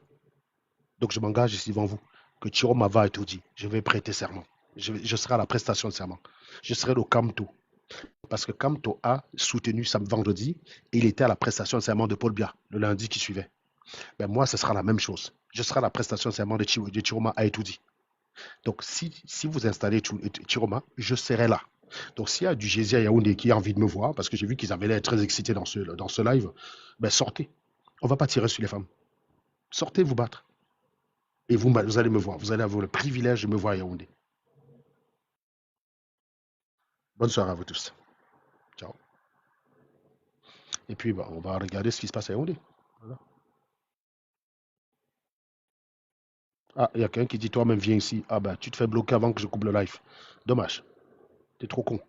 Donc, je m'engage ici devant vous que Chiroma va et tout dit. Je vais prêter serment. Je serai à la prestation de serment. Je serai au Kamto. Parce que Kamto a soutenu samedi vendredi et il était à la prestation de serment de Paul Biya le lundi qui suivait. Ben moi, ce sera la même chose. Je serai à la prestation de serment de Chiroma à Etoudi. Donc, si vous installez Chiroma, je serai là. Donc, s'il y a du Jésus à Yaoundé qui a envie de me voir, parce que j'ai vu qu'ils avaient l'air très excités dans ce live, ben sortez. On ne va pas tirer sur les femmes. Sortez vous battre. Et vous allez me voir. Vous allez avoir le privilège de me voir à Yaoundé. Bonne soirée à vous tous. Ciao. Et puis, ben, on va regarder ce qui se passe à Yaoundé. Voilà. Ah, il y a quelqu'un qui dit toi-même viens ici. Ah ben, tu te fais bloquer avant que je coupe le live. Dommage. T'es trop con.